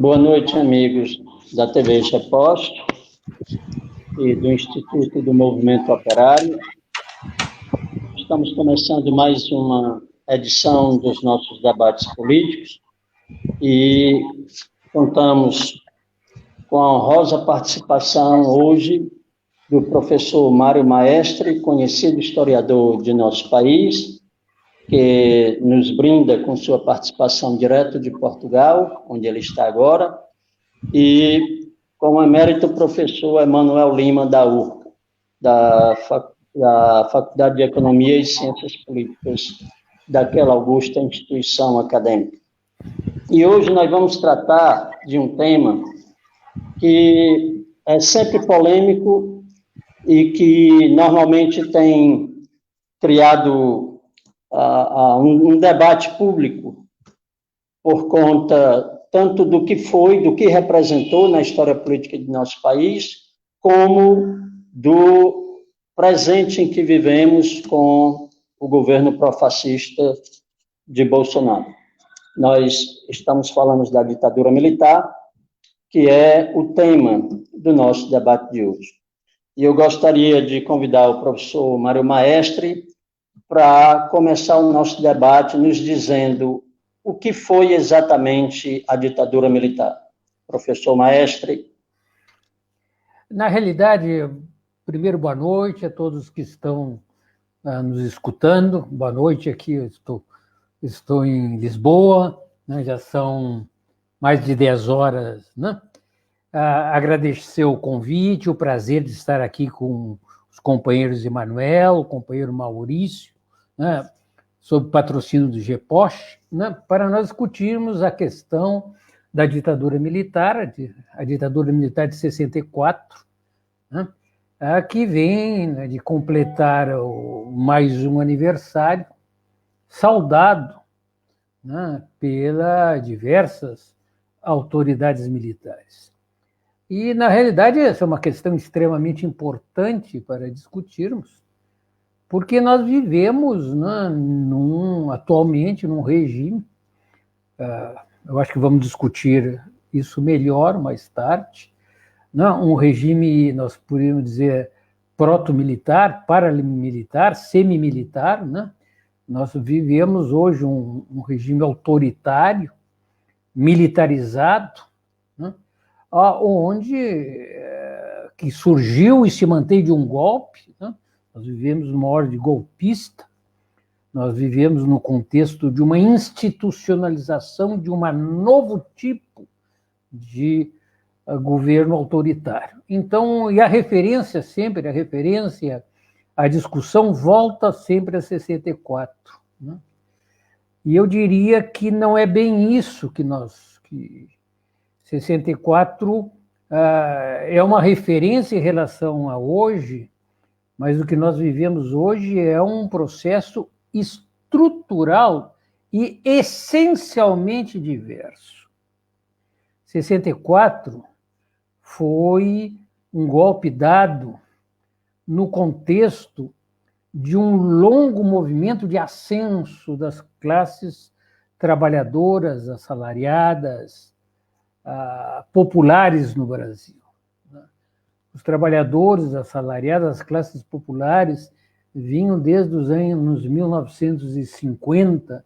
Boa noite, amigos da TV Repost e do Instituto do Movimento Operário. Estamos começando mais uma edição dos nossos debates políticos e contamos com a honrosa participação hoje do professor Mário Maestre, conhecido historiador de nosso país, que nos brinda com sua participação direto de Portugal, onde ele está agora, e com o emérito professor Emanuel Lima, da URCA, da Faculdade de Economia e Ciências Políticas daquela augusta instituição acadêmica. E hoje nós vamos tratar de um tema que é sempre polêmico e que normalmente tem criado um debate público por conta tanto do que foi, do que representou na história política de nosso país, como do presente em que vivemos com o governo pró-fascista de Bolsonaro. Nós estamos falando da ditadura militar, que é o tema do nosso debate de hoje. E eu gostaria de convidar o professor Mário Maestre para começar o nosso debate nos dizendo o que foi exatamente a ditadura militar. Professor Maestre. Na realidade, primeiro, boa noite a todos que estão nos escutando. Boa noite, aqui eu estou em Lisboa, né, já são mais de 10 horas. Né? Agradecer o convite, o prazer de estar aqui com os companheiros Emanuel, o companheiro Maurício, né, sob patrocínio do GEPOSH, né, para nós discutirmos a questão da ditadura militar, a ditadura militar de 64, né, que vem, né, de completar mais um aniversário, saudado, né, pelas diversas autoridades militares. E, na realidade, essa é uma questão extremamente importante para discutirmos, porque nós vivemos, né, atualmente num regime, eu acho que vamos discutir isso melhor mais tarde, né, um regime, nós poderíamos dizer, proto-militar, paramilitar, semi-militar, né? Nós vivemos hoje um regime autoritário, militarizado, né, onde que surgiu e se mantém de um golpe, né? Nós vivemos numa ordem golpista, nós vivemos no contexto de uma institucionalização de um novo tipo de governo autoritário. Então, e a referência, a discussão volta sempre a 64. Né? E eu diria que não é bem isso que 64 é uma referência em relação a hoje, mas o que nós vivemos hoje é um processo estrutural e essencialmente diverso. 64 foi um golpe dado no contexto de um longo movimento de ascenso das classes trabalhadoras, assalariadas, populares no Brasil. Os trabalhadores assalariados, as classes populares, vinham desde os anos 1950,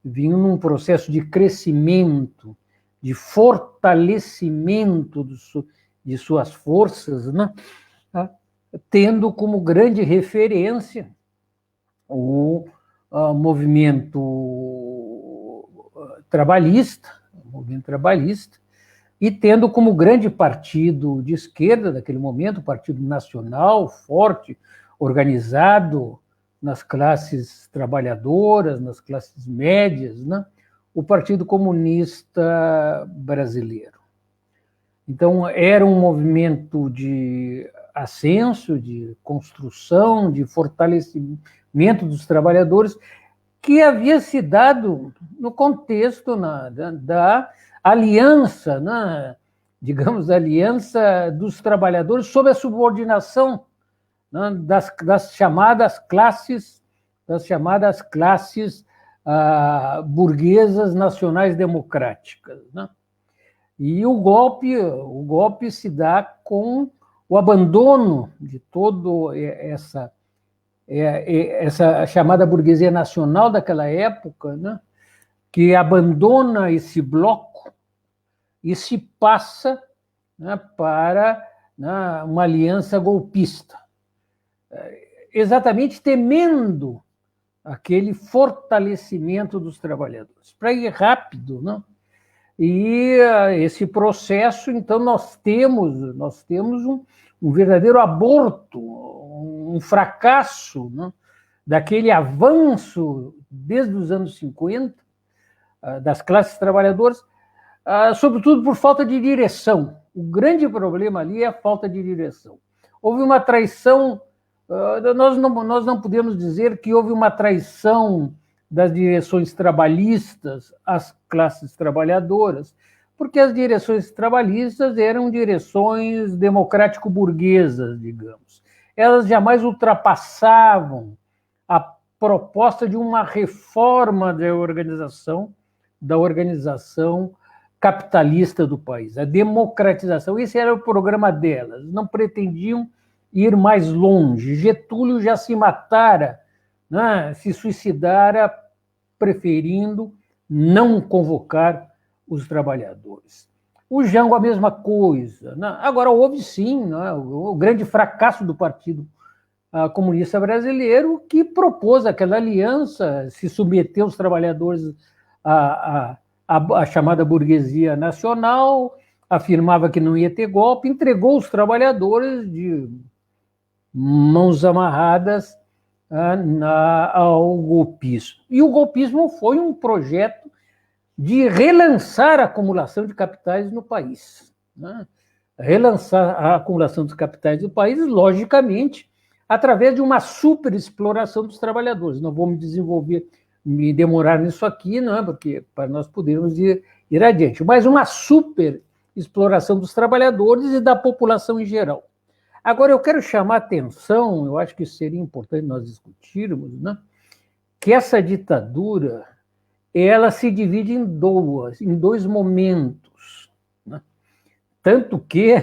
vinham num processo de crescimento, de fortalecimento de suas forças, né? Tendo como grande referência o movimento trabalhista, e tendo como grande partido de esquerda daquele momento, o Partido Nacional, forte, organizado nas classes trabalhadoras, nas classes médias, né? O Partido Comunista Brasileiro. Então, era um movimento de ascenso, de construção, de fortalecimento dos trabalhadores, que havia se dado no contexto da aliança, né, digamos, a aliança dos trabalhadores sob a subordinação, né, das chamadas classes burguesas nacionais democráticas, né? E o golpe se dá com o abandono de toda essa chamada burguesia nacional daquela época, né, que abandona esse bloco e se passa, né, para, né, uma aliança golpista, exatamente temendo aquele fortalecimento dos trabalhadores. Para ir rápido, né? E esse processo, então, nós temos um verdadeiro aborto, um fracasso, né, daquele avanço desde os anos 50 das classes trabalhadoras, sobretudo por falta de direção. O grande problema ali é a falta de direção. Houve uma traição, nós não podemos dizer que houve uma traição das direções trabalhistas às classes trabalhadoras, porque as direções trabalhistas eram direções democrático-burguesas, digamos. Elas jamais ultrapassavam a proposta de uma reforma da organização capitalista do país, a democratização. Esse era o programa delas, não pretendiam ir mais longe. Getúlio já se matara, né, se suicidara, preferindo não convocar os trabalhadores. O Jango, a mesma coisa, né? Agora, houve sim, né, o grande fracasso do Partido Comunista Brasileiro, que propôs aquela aliança, se submeteu os trabalhadores à chamada burguesia nacional, afirmava que não ia ter golpe, entregou os trabalhadores de mãos amarradas ao golpismo. E o golpismo foi um projeto de relançar a acumulação de capitais no país, né? Relançar a acumulação dos capitais do país, logicamente, através de uma superexploração dos trabalhadores. Não vou me demorar nisso aqui, não é? Porque para nós podermos ir adiante, mas uma superexploração dos trabalhadores e da população em geral. Agora, eu quero chamar a atenção, eu acho que seria importante nós discutirmos, né, que essa ditadura, ela se divide em dois momentos, né? Tanto que,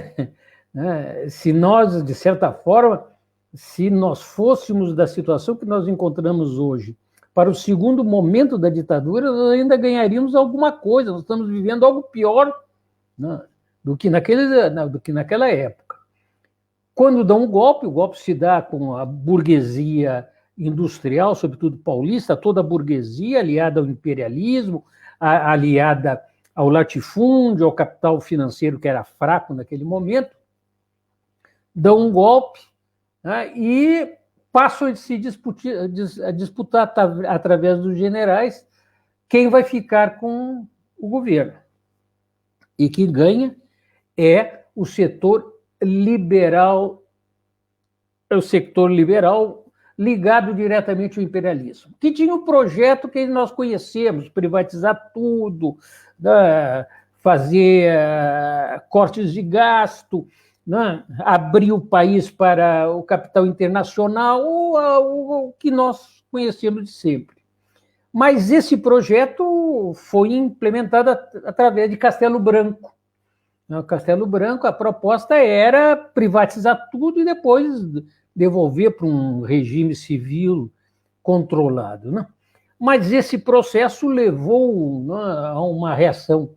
né, se nós, de certa forma, se nós fôssemos da situação que nós encontramos hoje para o segundo momento da ditadura, nós ainda ganharíamos alguma coisa, nós estamos vivendo algo pior, né, do que naquela época. Quando dá um golpe, o golpe se dá com a burguesia industrial, sobretudo paulista, toda a burguesia aliada ao imperialismo, aliada ao latifúndio, ao capital financeiro que era fraco naquele momento, dão um golpe, né, e passam a se disputar através dos generais quem vai ficar com o governo. E quem ganha é o setor liberal, ligado diretamente ao imperialismo, que tinha um projeto que nós conhecemos, privatizar tudo, né, fazer cortes de gasto, né, abrir o país para o capital internacional, o que nós conhecemos de sempre. Mas esse projeto foi implementado através de Castelo Branco. No Castelo Branco, a proposta era privatizar tudo e depois devolver para um regime civil controlado, né? Mas esse processo levou, né, a uma reação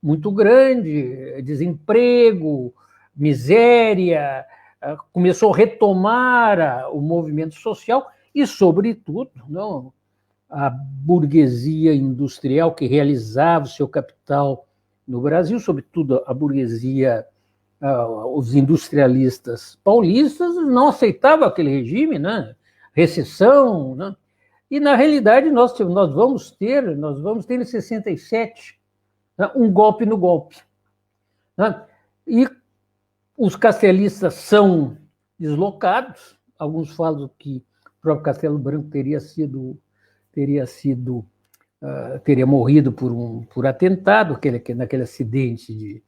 muito grande, desemprego, miséria, começou a retomar o movimento social e, sobretudo, não, a burguesia industrial que realizava o seu capital no Brasil, sobretudo a burguesia, os industrialistas paulistas, não aceitavam aquele regime, né? Recessão, né? E, na realidade, nós vamos ter em 67, né, um golpe no golpe, né? E os castelistas são deslocados, alguns falam que o próprio Castelo Branco teria morrido por atentado, naquele acidente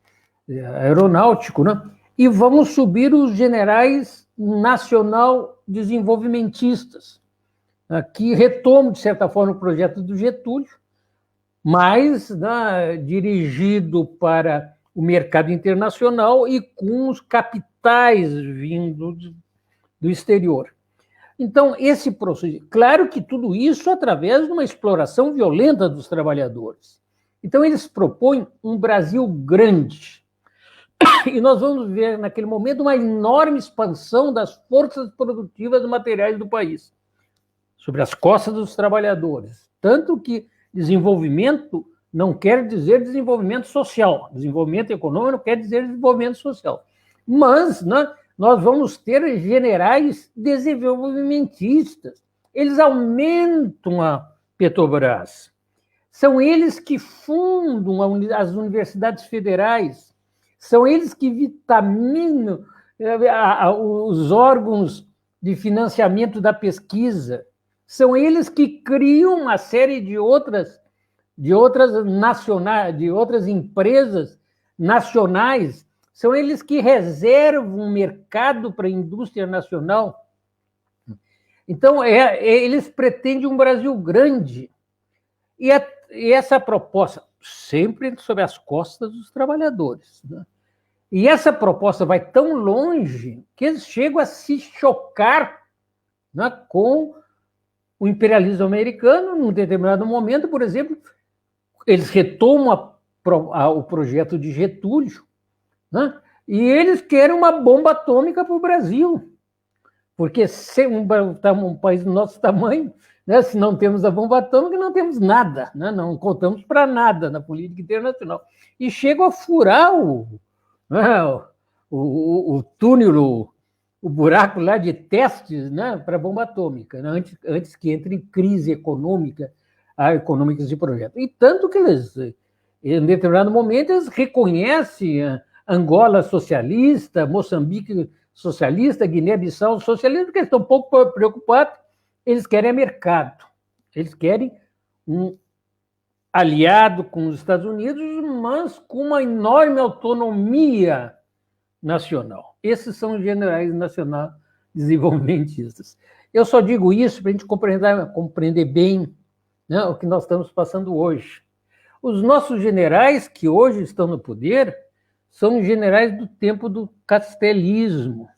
aeronáutico, né? E vão subir os generais nacional-desenvolvimentistas, né, que retomam, de certa forma, o projeto do Getúlio, mas, né, dirigido para o mercado internacional e com os capitais vindos do exterior. Então, esse processo, claro que tudo isso através de uma exploração violenta dos trabalhadores. Então, eles propõem um Brasil grande. E nós vamos ver, naquele momento, uma enorme expansão das forças produtivas materiais do país, sobre as costas dos trabalhadores. Tanto que desenvolvimento não quer dizer desenvolvimento social. Desenvolvimento econômico não quer dizer desenvolvimento social. Mas, né, nós vamos ter generais desenvolvimentistas. Eles aumentam a Petrobras. São eles que fundam as universidades federais. São eles que vitaminam os órgãos de financiamento da pesquisa. São eles que criam uma série de outras empresas nacionais. São eles que reservam um mercado para a indústria nacional. Então, eles pretendem um Brasil grande. E essa proposta, sempre sobre as costas dos trabalhadores, né? E essa proposta vai tão longe que eles chegam a se chocar, né, com o imperialismo americano. Num determinado momento, por exemplo, eles retomam o projeto de Getúlio, né, e eles querem uma bomba atômica para o Brasil, porque se um país do nosso tamanho, né, se não temos a bomba atômica, não temos nada, né, não contamos para nada na política internacional. E chegam a furar o túnel, o buraco lá de testes, né, para a bomba atômica, né, antes que entre em crise econômicas de projeto. E tanto que eles, em determinado momento, eles reconhecem Angola socialista, Moçambique socialista, Guiné-Bissau socialista, porque eles estão um pouco preocupados. Eles querem mercado, eles querem um aliado com os Estados Unidos, mas com uma enorme autonomia nacional. Esses são os generais nacional desenvolvimentistas. Eu só digo isso para a gente compreender bem, né, o que nós estamos passando hoje. Os nossos generais que hoje estão no poder são generais do tempo do castelismo,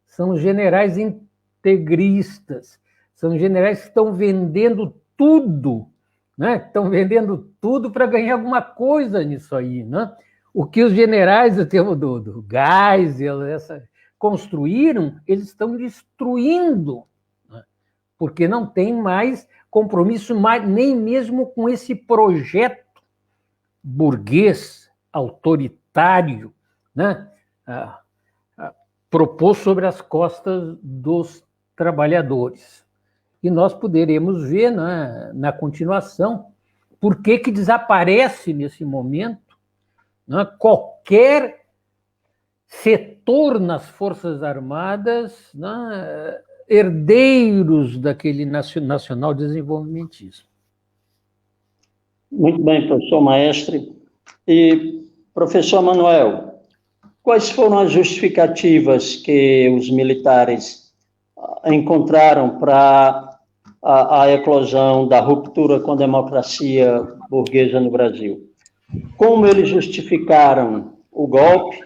são generais integristas, são generais que estão vendendo tudo, né? Estão vendendo tudo para ganhar alguma coisa nisso aí, né? O que os generais do tempo do Geisel construíram, eles estão destruindo, né? Porque não tem mais compromisso nem mesmo com esse projeto burguês, autoritário, né? Proposto sobre as costas dos trabalhadores. E nós poderemos ver, né, na continuação por que desaparece nesse momento, né, qualquer setor nas Forças Armadas, né, herdeiros daquele nacional desenvolvimentismo. Muito bem, professor Maestre. E, professor Manuel, quais foram as justificativas que os militares encontraram para a eclosão da ruptura com a democracia burguesa no Brasil? Como eles justificaram o golpe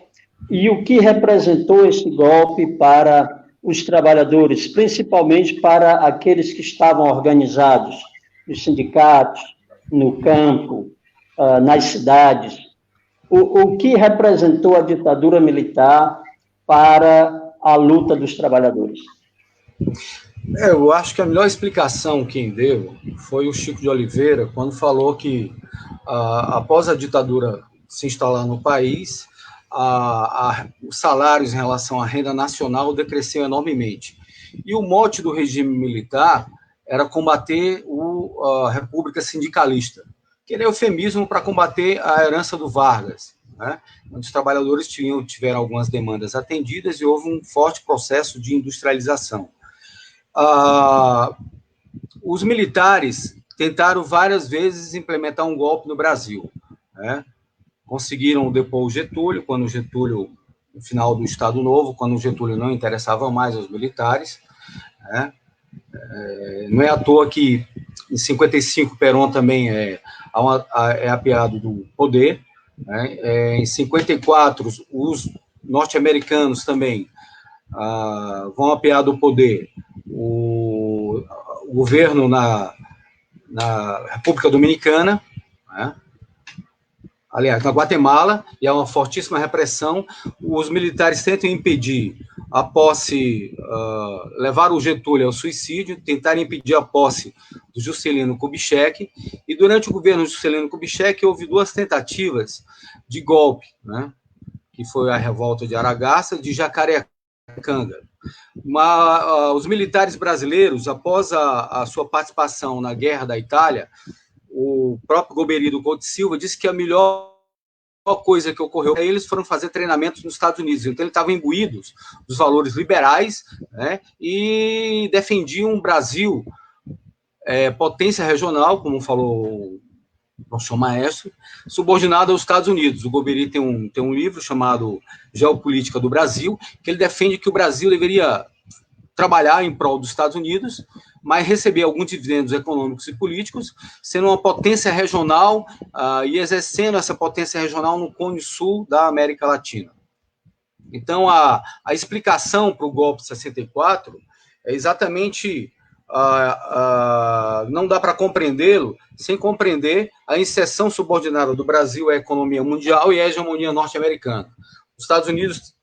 e o que representou esse golpe para os trabalhadores, principalmente para aqueles que estavam organizados nos sindicatos, no campo, nas cidades? O que representou a ditadura militar para a luta dos trabalhadores? Eu acho que a melhor explicação quem deu foi o Chico de Oliveira, quando falou que, após a ditadura se instalar no país, os salários em relação à renda nacional decresceu enormemente. E o mote do regime militar era combater a República Sindicalista, que era eufemismo para combater a herança do Vargas, né? Onde os trabalhadores tiveram algumas demandas atendidas e houve um forte processo de industrialização. Os militares tentaram várias vezes implementar um golpe no Brasil, né? Conseguiram depor o Getúlio, no final do Estado Novo, quando o Getúlio não interessava mais aos militares, né? Não é à toa que, em 55, Perón também é apeado do poder, né? Em 54, os norte-americanos também vão apear do poder o governo na República Dominicana, né? Aliás, na Guatemala, e há uma fortíssima repressão. Os militares tentam impedir a posse, levar o Getúlio ao suicídio, tentaram impedir a posse do Juscelino Kubitschek, e durante o governo de Juscelino Kubitschek houve 2 tentativas de golpe, né? Que foi a revolta de Aragaça, de Jacarecanga. Os militares brasileiros, após a sua participação na Guerra da Itália, o próprio Golbery Couto Silva disse que a melhor coisa que ocorreu é eles foram fazer treinamentos nos Estados Unidos. Então, eles estavam imbuídos dos valores liberais, né, e defendiam um Brasil potência regional, como falou o professor Maestro, subordinado aos Estados Unidos. O Golbery tem um livro chamado Geopolítica do Brasil, que ele defende que o Brasil deveria trabalhar em prol dos Estados Unidos, mas receber alguns dividendos econômicos e políticos, sendo uma potência regional e exercendo essa potência regional no Cone Sul da América Latina. Então, a explicação para o golpe de 64 é exatamente... não dá para compreendê-lo sem compreender a inserção subordinada do Brasil à economia mundial e à hegemonia norte-americana. Os Estados Unidos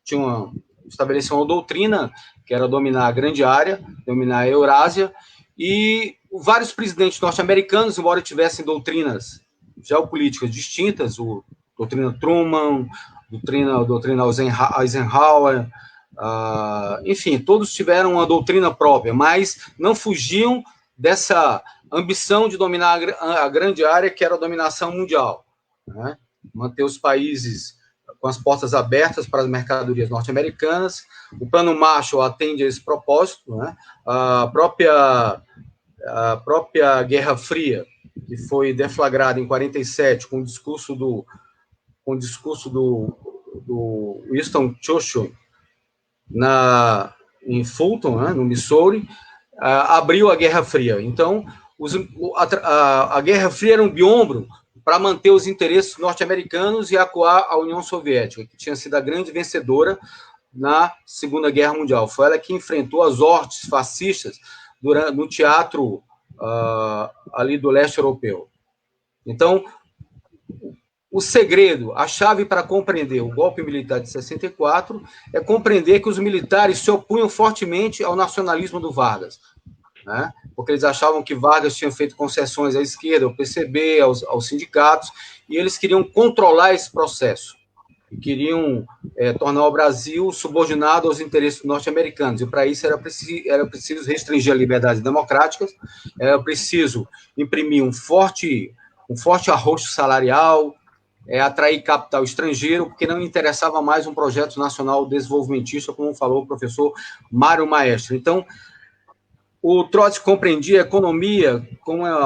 estabeleciam uma doutrina que era dominar a grande área, dominar a Eurásia, e vários presidentes norte-americanos, embora tivessem doutrinas geopolíticas distintas, doutrina Truman, doutrina Eisenhower, enfim, todos tiveram uma doutrina própria, mas não fugiam dessa ambição de dominar a grande área, que era a dominação mundial, né? Manter os países com as portas abertas para as mercadorias norte-americanas. O Plano Marshall atende a esse propósito, né? A própria Guerra Fria, que foi deflagrada em 47 com o discurso do Winston Churchill em Fulton, né, no Missouri, abriu a Guerra Fria. Então, a Guerra Fria era um biombro para manter os interesses norte-americanos e acuar a União Soviética, que tinha sido a grande vencedora na Segunda Guerra Mundial. Foi ela que enfrentou as hordes fascistas no teatro ali do leste europeu. Então, o segredo, a chave para compreender o golpe militar de 64 é compreender que os militares se opunham fortemente ao nacionalismo do Vargas, né? Porque eles achavam que Vargas tinha feito concessões à esquerda, ao PCB, aos sindicatos, e eles queriam controlar esse processo, e queriam tornar o Brasil subordinado aos interesses norte-americanos, e para isso era preciso restringir as liberdades democráticas, era preciso imprimir um forte arroxo salarial, atrair capital estrangeiro, porque não interessava mais um projeto nacional desenvolvimentista, como falou o professor Mário Maestro. Então, o Trotsky compreendia a economia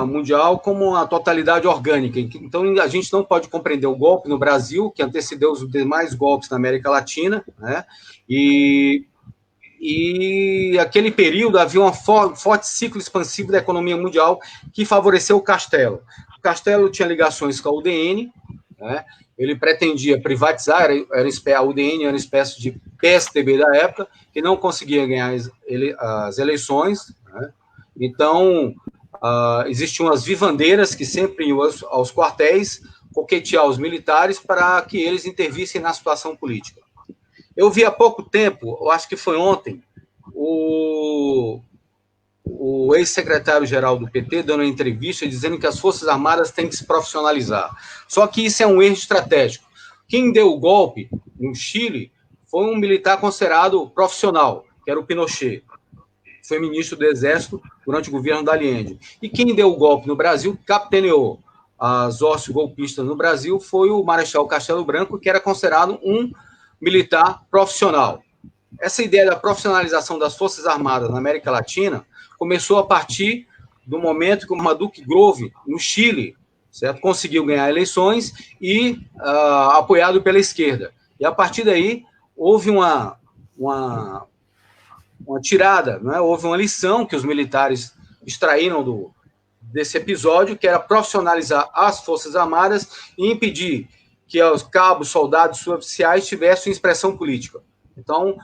mundial como uma totalidade orgânica. Então, a gente não pode compreender o golpe no Brasil, que antecedeu os demais golpes na América Latina, né? E aquele período havia um forte ciclo expansivo da economia mundial que favoreceu o Castelo. O Castelo tinha ligações com a UDN, né? Ele pretendia privatizar, a UDN era uma espécie de PSDB da época, que não conseguia ganhar as eleições, né? Então, existiam as vivandeiras que sempre iam aos quartéis coquetear os militares para que eles intervissem na situação política. Eu vi há pouco tempo, eu acho que foi ontem, o ex-secretário-geral do PT dando uma entrevista dizendo que as Forças Armadas têm que se profissionalizar. Só que isso é um erro estratégico. Quem deu o golpe no Chile foi um militar considerado profissional, que era o Pinochet. Foi ministro do Exército durante o governo da Allende. E quem deu o golpe no Brasil, capitaneou as hostes golpistas no Brasil, foi o Marechal Castelo Branco, que era considerado um militar profissional. Essa ideia da profissionalização das Forças Armadas na América Latina começou a partir do momento que o Maduque Grove, no Chile, certo, conseguiu ganhar eleições e apoiado pela esquerda. E, a partir daí, houve uma tirada, não é? Houve uma lição que os militares extraíram desse episódio, que era profissionalizar as Forças Armadas e impedir que os cabos, soldados, suboficiais tivessem expressão política. Então,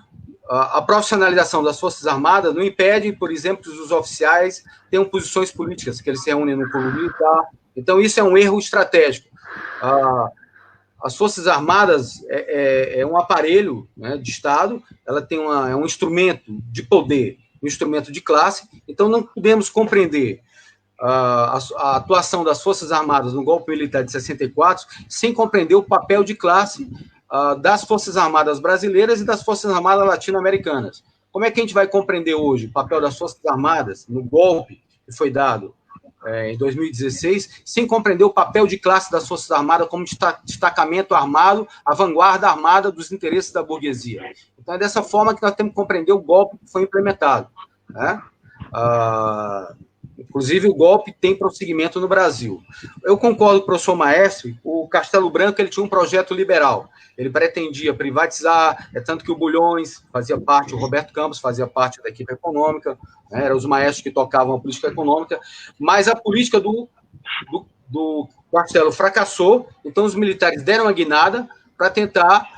a profissionalização das Forças Armadas não impede, por exemplo, que os oficiais tenham posições políticas, que eles se reúnem no clube militar. Então, isso é um erro estratégico. As Forças Armadas é um aparelho, né, de Estado, ela tem é um instrumento de poder, um instrumento de classe, então não podemos compreender a atuação das Forças Armadas no golpe militar de 64 sem compreender o papel de classe das Forças Armadas brasileiras e das Forças Armadas latino-americanas. Como é que a gente vai compreender hoje o papel das Forças Armadas no golpe que foi dado em 2016, sem compreender o papel de classe das Forças Armadas como destacamento armado, a vanguarda armada dos interesses da burguesia? Então, é dessa forma que nós temos que compreender o golpe que foi implementado, né? Inclusive, o golpe tem prosseguimento no Brasil. Eu concordo com o professor Maestri, o Castelo Branco ele tinha um projeto liberal, ele pretendia privatizar, tanto que o Bulhões fazia parte, o Roberto Campos fazia parte da equipe econômica, né, eram os maestros que tocavam a política econômica, mas a política do Castelo fracassou, então os militares deram a guinada para tentar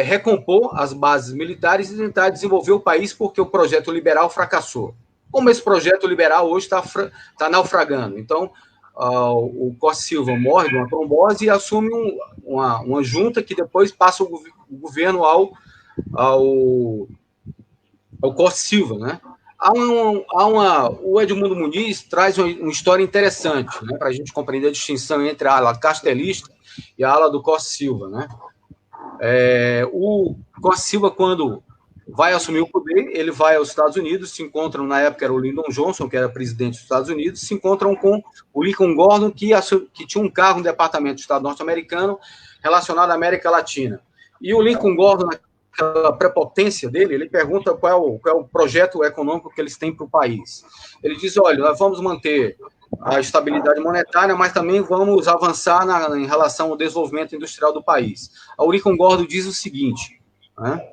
recompor as bases militares e tentar desenvolver o país, porque o projeto liberal fracassou. Como esse projeto liberal hoje está naufragando. Então, o Costa Silva morre de uma trombose e assume uma junta que depois passa o governo ao Costa Silva, né? O Edmundo Muniz traz uma história interessante, né, para a gente compreender a distinção entre a ala castelista e a ala do Costa Silva, né? O Costa Silva, quando vai assumir o poder, ele vai aos Estados Unidos, se encontram, na época era o Lyndon Johnson, que era presidente dos Estados Unidos, se encontram com o Lincoln Gordon, que tinha um cargo no Departamento de Estado norte-americano relacionado à América Latina. E o Lincoln Gordon, naquela prepotência dele, ele pergunta qual é o projeto econômico que eles têm para o país. Ele diz, olha, nós vamos manter a estabilidade monetária, mas também vamos avançar em relação ao desenvolvimento industrial do país. O Lincoln Gordon diz o seguinte, né,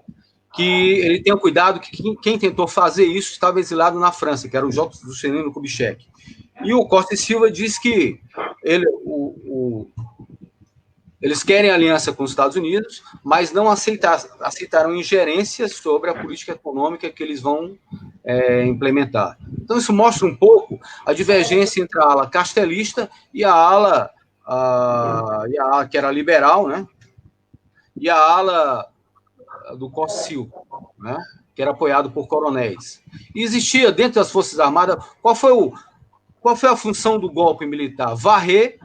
que ele tenha cuidado que quem tentou fazer isso estava exilado na França, que era o Jacques Juscelino Kubitschek. E o Costa e Silva diz que eles querem aliança com os Estados Unidos, mas não aceitaram ingerências sobre a política econômica que eles vão implementar. Então, isso mostra um pouco a divergência entre a ala castelista e a ala que era liberal, né? E a ala do Costa Silva, né, que era apoiado por coronéis. E existia, dentro das Forças Armadas, qual foi a função do golpe militar? Varrer,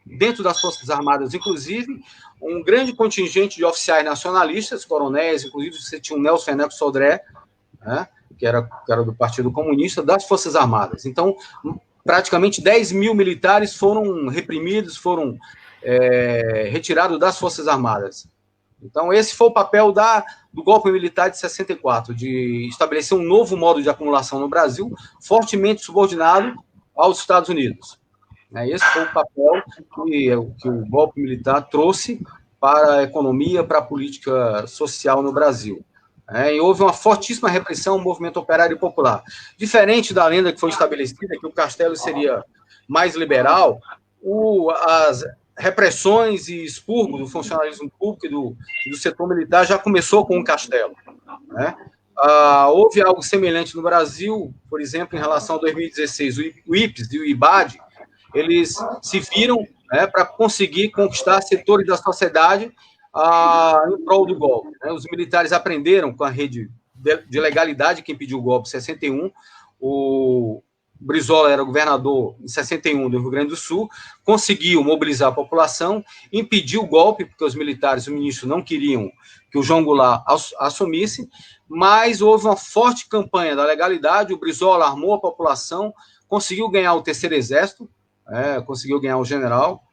dentro das Forças Armadas, inclusive, um grande contingente de oficiais nacionalistas, coronéis, inclusive você tinha o Nelson Fernando Sodré, né, que era do Partido Comunista, das Forças Armadas. Então, praticamente 10 mil militares foram reprimidos, foram retirados das Forças Armadas. Então, esse foi o papel do golpe militar de 64, de estabelecer um novo modo de acumulação no Brasil, fortemente subordinado aos Estados Unidos. Esse foi o papel que o golpe militar trouxe para a economia, para a política social no Brasil. E houve uma fortíssima repressão ao movimento operário e popular. Diferente da lenda que foi estabelecida, que o Castelo seria mais liberal, as repressões e expurgo do funcionalismo público e do setor militar já começou com o Castelo, né? Houve algo semelhante no Brasil, por exemplo, em relação a 2016, o IPES e o IBAD, eles se viram, né, para conseguir conquistar setores da sociedade em prol do golpe, né? Os militares aprenderam com a rede de legalidade que impediu o golpe em 61, o Brizola era governador em 61 do Rio Grande do Sul, conseguiu mobilizar a população, impediu o golpe, porque os militares e o ministro não queriam que o João Goulart assumisse, mas houve uma forte campanha da legalidade, o Brizola armou a população, conseguiu ganhar o Terceiro Exército, conseguiu ganhar o general,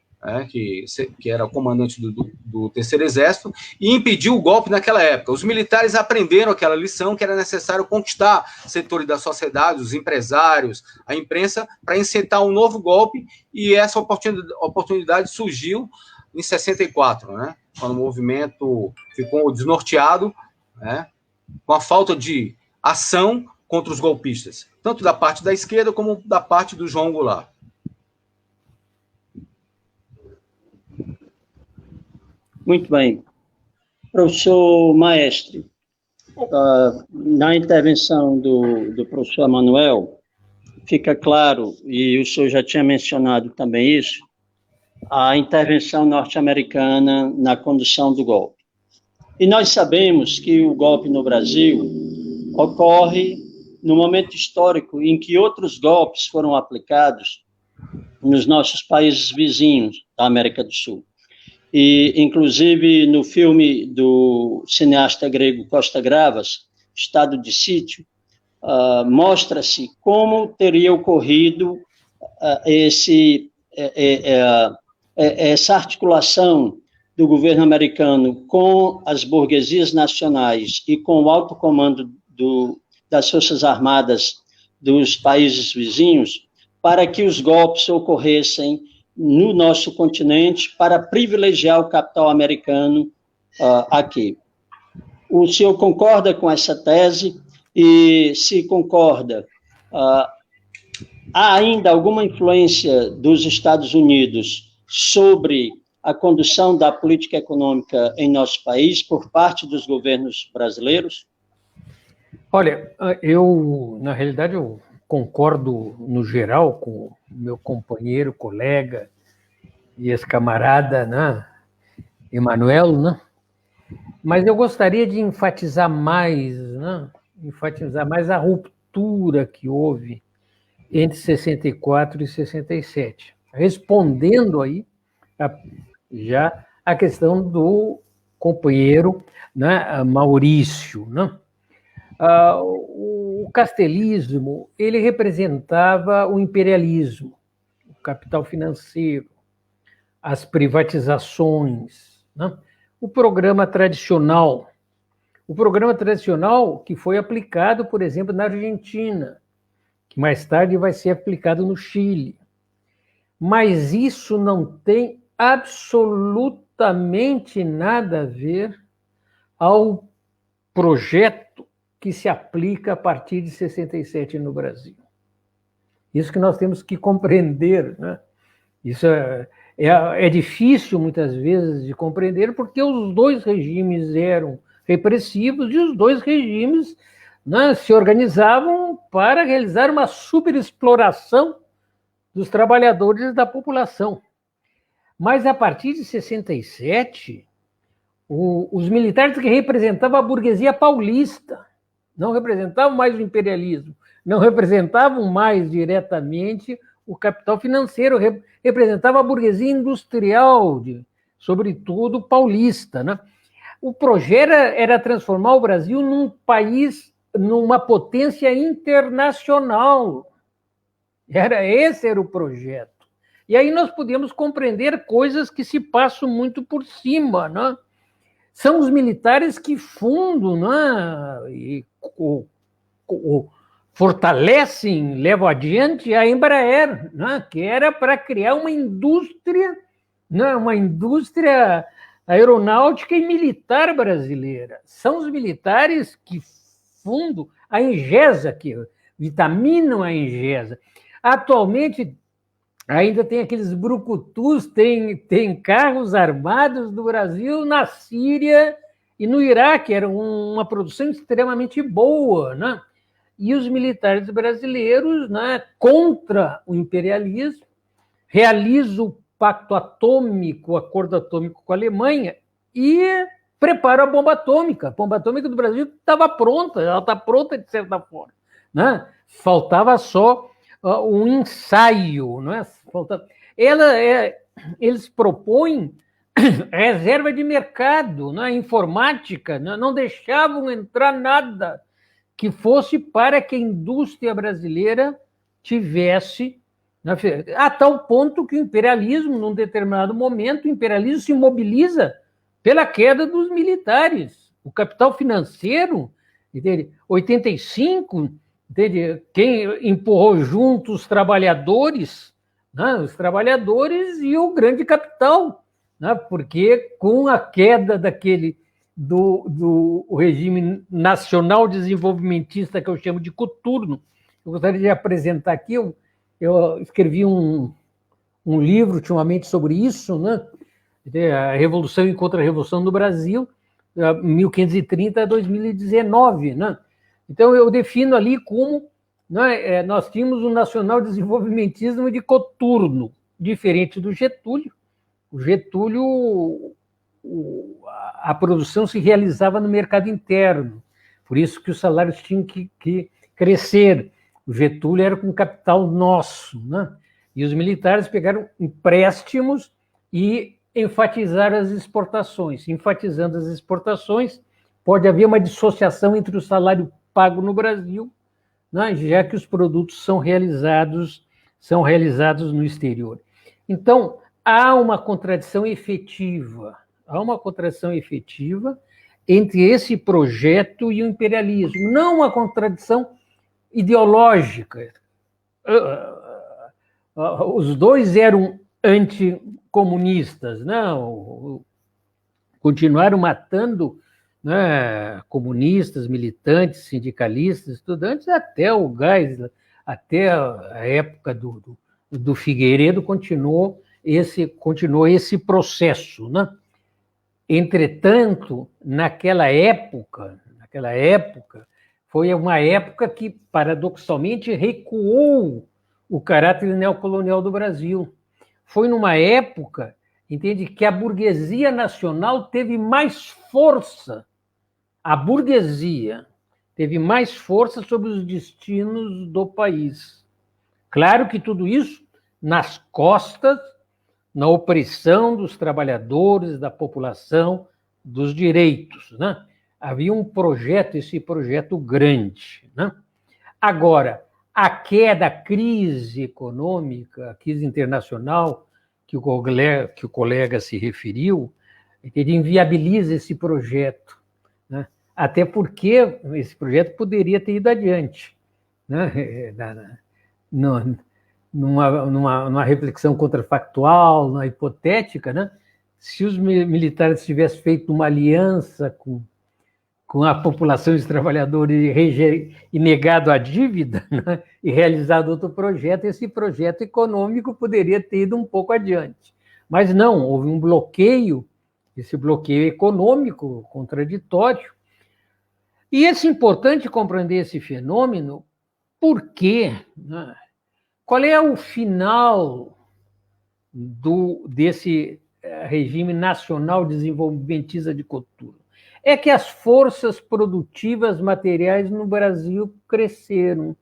que era o comandante do Terceiro Exército, e impediu o golpe naquela época. Os militares aprenderam aquela lição que era necessário conquistar setores da sociedade, os empresários, a imprensa, para incitar um novo golpe, e essa oportunidade surgiu em 64, né, quando o movimento ficou desnorteado, né, com a falta de ação contra os golpistas, tanto da parte da esquerda como da parte do João Goulart. Muito bem. Professor Maestre, na intervenção do professor Manuel, fica claro, e o senhor já tinha mencionado também isso, a intervenção norte-americana na condução do golpe. E nós sabemos que o golpe no Brasil ocorre no momento histórico em que outros golpes foram aplicados nos nossos países vizinhos da América do Sul. E, inclusive, no filme do cineasta grego Costa Gravas, Estado de Sítio, mostra-se como teria ocorrido essa articulação do governo americano com as burguesias nacionais e com o alto comando das Forças Armadas dos países vizinhos, para que os golpes ocorressem no nosso continente, para privilegiar o capital americano aqui. O senhor concorda com essa tese? E, se concorda, há ainda alguma influência dos Estados Unidos sobre a condução da política econômica em nosso país por parte dos governos brasileiros? Olha, na realidade, eu concordo no geral com o meu companheiro, colega e ex-camarada, né, Emanuel, né? Mas eu gostaria de enfatizar mais a ruptura que houve entre 64 e 67, respondendo aí já a questão do companheiro, né, Maurício, né? O castelismo, ele representava o imperialismo, o capital financeiro, as privatizações, né? O programa tradicional que foi aplicado, por exemplo, na Argentina, que mais tarde vai ser aplicado no Chile. Mas isso não tem absolutamente nada a ver ao projeto que se aplica a partir de 67 no Brasil. Isso que nós temos que compreender, né? Isso é difícil, muitas vezes, de compreender, porque os dois regimes eram repressivos e os dois regimes, né, se organizavam para realizar uma superexploração dos trabalhadores e da população. Mas, a partir de 67, os militares que representavam a burguesia paulista, não representavam mais o imperialismo, não representavam mais diretamente o capital financeiro, representava a burguesia industrial, sobretudo paulista, né? O projeto era transformar o Brasil num país, numa potência internacional. Esse era o projeto. E aí nós podemos compreender coisas que se passam muito por cima, né? São os militares que fundam, né, e fortalecem, levam adiante a Embraer, né, que era para criar uma indústria, né, uma indústria aeronáutica e militar brasileira. São os militares que fundam a Engesa, que vitaminam a Engesa. Atualmente, ainda tem aqueles brucutus, tem carros armados do Brasil na Síria e no Iraque, era uma produção extremamente boa, né? E os militares brasileiros, né, contra o imperialismo, realizam o pacto atômico, o acordo atômico com a Alemanha e preparam a bomba atômica. A bomba atômica do Brasil estava pronta, ela está pronta de certa forma, né? Faltava só um ensaio, não é? Eles propõem reserva de mercado, né? Informática, não deixavam entrar nada que fosse para que a indústria brasileira tivesse, né, a tal ponto que o imperialismo, num determinado momento, o imperialismo se mobiliza pela queda dos militares. O capital financeiro, entende? 85, entende? Quem empurrou junto os trabalhadores, né, os trabalhadores e o grande capital, né, porque com a queda do regime nacional desenvolvimentista, que eu chamo de coturno. Eu gostaria de apresentar aqui, eu escrevi um livro ultimamente sobre isso, né? A Revolução e Contra-Revolução no Brasil, 1530 a 2019. Né? Então, eu defino ali como, né, nós tínhamos um nacional-desenvolvimentismo de coturno, diferente do Getúlio. O Getúlio, a produção se realizava no mercado interno, por isso que os salários tinham que crescer. O Getúlio era com capital nosso, né? E os militares pegaram empréstimos e enfatizaram as exportações. Enfatizando as exportações, pode haver uma dissociação entre o salário pago no Brasil, né, já que os produtos são realizados no exterior. Então, há uma contradição efetiva entre esse projeto e o imperialismo, não uma contradição ideológica. Os dois eram anticomunistas, não? Continuaram matando, né, comunistas, militantes, sindicalistas, estudantes, até o Geisel, até a época do Figueiredo, continuou esse processo, né? Entretanto, naquela época, foi uma época que, paradoxalmente, recuou o caráter neocolonial do Brasil. Foi numa época, entende, que a burguesia nacional teve mais força. A burguesia teve mais força sobre os destinos do país. Claro que tudo isso nas costas, na opressão dos trabalhadores, da população, dos direitos, né? Havia um projeto, esse projeto grande, né? Agora, a queda, a crise econômica, a crise internacional, que o colega se referiu, ele inviabiliza esse projeto, né? Até porque esse projeto poderia ter ido adiante, né? Numa reflexão contrafactual, numa hipotética, né? Se os militares tivessem feito uma aliança com a população dos trabalhadores e negado a dívida, né, e realizado outro projeto, esse projeto econômico poderia ter ido um pouco adiante. Mas não, houve um bloqueio, esse bloqueio econômico contraditório. E é importante compreender esse fenômeno porque, né, qual é o final desse regime nacional desenvolvimentista de coturno? É que as forças produtivas materiais no Brasil cresceram,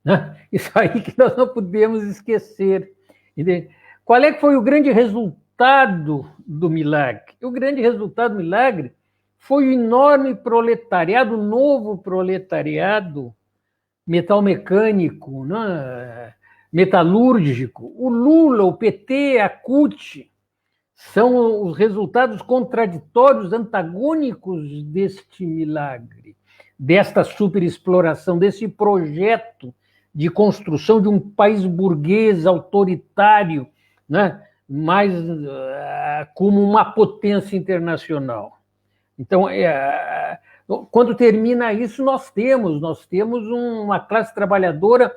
né? Isso aí que nós não podemos esquecer. Entende? Qual é que foi o grande resultado do milagre? O grande resultado do milagre foi o enorme proletariado, o novo proletariado metalmecânico, né? Metalúrgico. O Lula, o PT, a CUT, são os resultados contraditórios, antagônicos deste milagre, desta superexploração, desse projeto de construção de um país burguês, autoritário, né? Mas como uma potência internacional. Então, quando termina isso, nós temos uma classe trabalhadora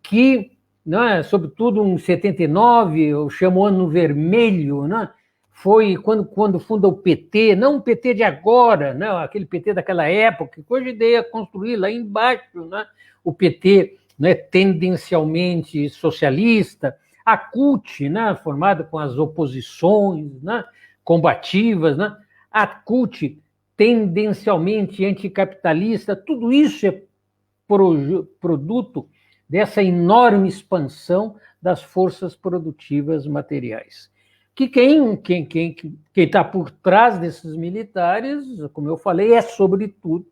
que, né, sobretudo em 79, eu chamo o Ano Vermelho, né, foi quando funda o PT, não o PT de agora, né, aquele PT daquela época, que hoje a ideia é construir lá embaixo, né, o PT, né, tendencialmente socialista, a CUT, né, formada com as oposições, né, combativas, né, a CUT tendencialmente anticapitalista, tudo isso é produto dessa enorme expansão das forças produtivas materiais. Que quem está por trás desses militares, como eu falei, é sobretudo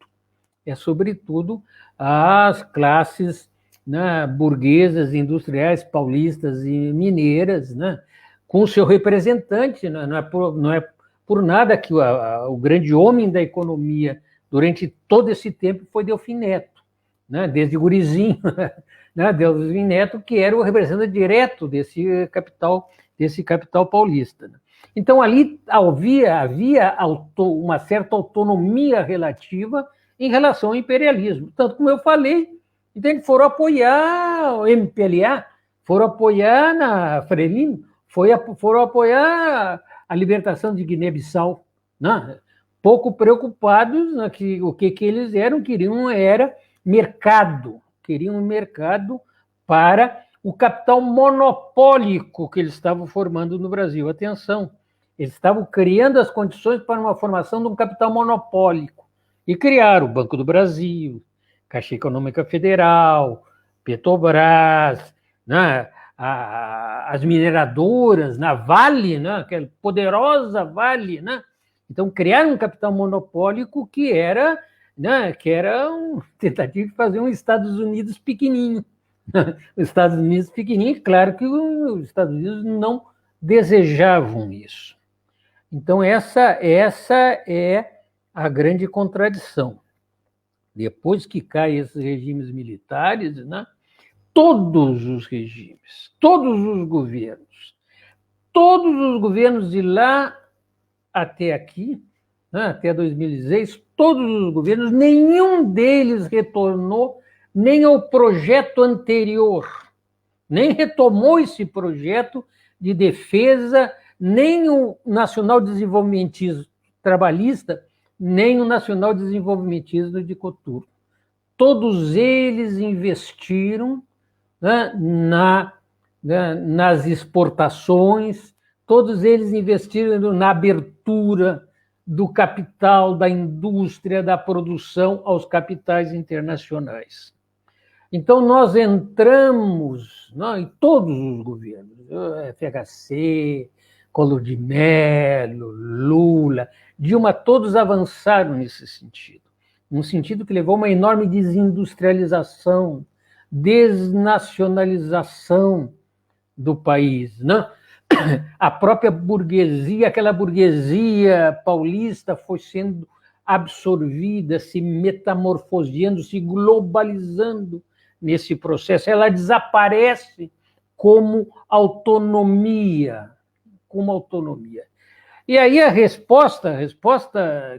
as classes, né, burguesas, industriais, paulistas e mineiras, né, com o seu representante. Não é por nada que o grande homem da economia durante todo esse tempo foi Delfim Neto, né, desde gurizinho, né, Delfim Neto, que era o representante direto desse capital paulista. Então, ali havia uma certa autonomia relativa em relação ao imperialismo. Tanto como eu falei, foram apoiar o MPLA, foram apoiar na Frelimo, foram apoiar a libertação de Guiné-Bissau, né? Pouco preocupados, né, que o que eles queriam mercado, queriam um mercado para o capital monopólico que eles estavam formando no Brasil. Atenção, eles estavam criando as condições para uma formação de um capital monopólico. E criaram o Banco do Brasil, Caixa Econômica Federal, Petrobras, né, as mineradoras, na Vale, né, aquela poderosa Vale, né? Então, criaram um capital monopólico que era uma tentativa de fazer um Estados Unidos pequenininho. Os Estados Unidos pequenininho, claro que os Estados Unidos não desejavam isso. Então, essa é a grande contradição. Depois que caem esses regimes militares, né, todos os regimes, todos os governos de lá até aqui, né, até 2016, todos os governos, nenhum deles retornou nem ao projeto anterior, nem retomou esse projeto de defesa, nem o nacional desenvolvimentismo trabalhista, nem o nacional desenvolvimentismo de Couture. Todos eles investiram, né, nas exportações, todos eles investiram na abertura do capital, da indústria, da produção aos capitais internacionais. Então, nós entramos, né, em todos os governos, FHC, Collor de Mello, Lula, Dilma, todos avançaram nesse sentido. Um sentido que levou a uma enorme desindustrialização, desnacionalização do país, né? A própria burguesia, aquela burguesia paulista foi sendo absorvida, se metamorfoseando, se globalizando nesse processo. Ela desaparece como autonomia. E aí a resposta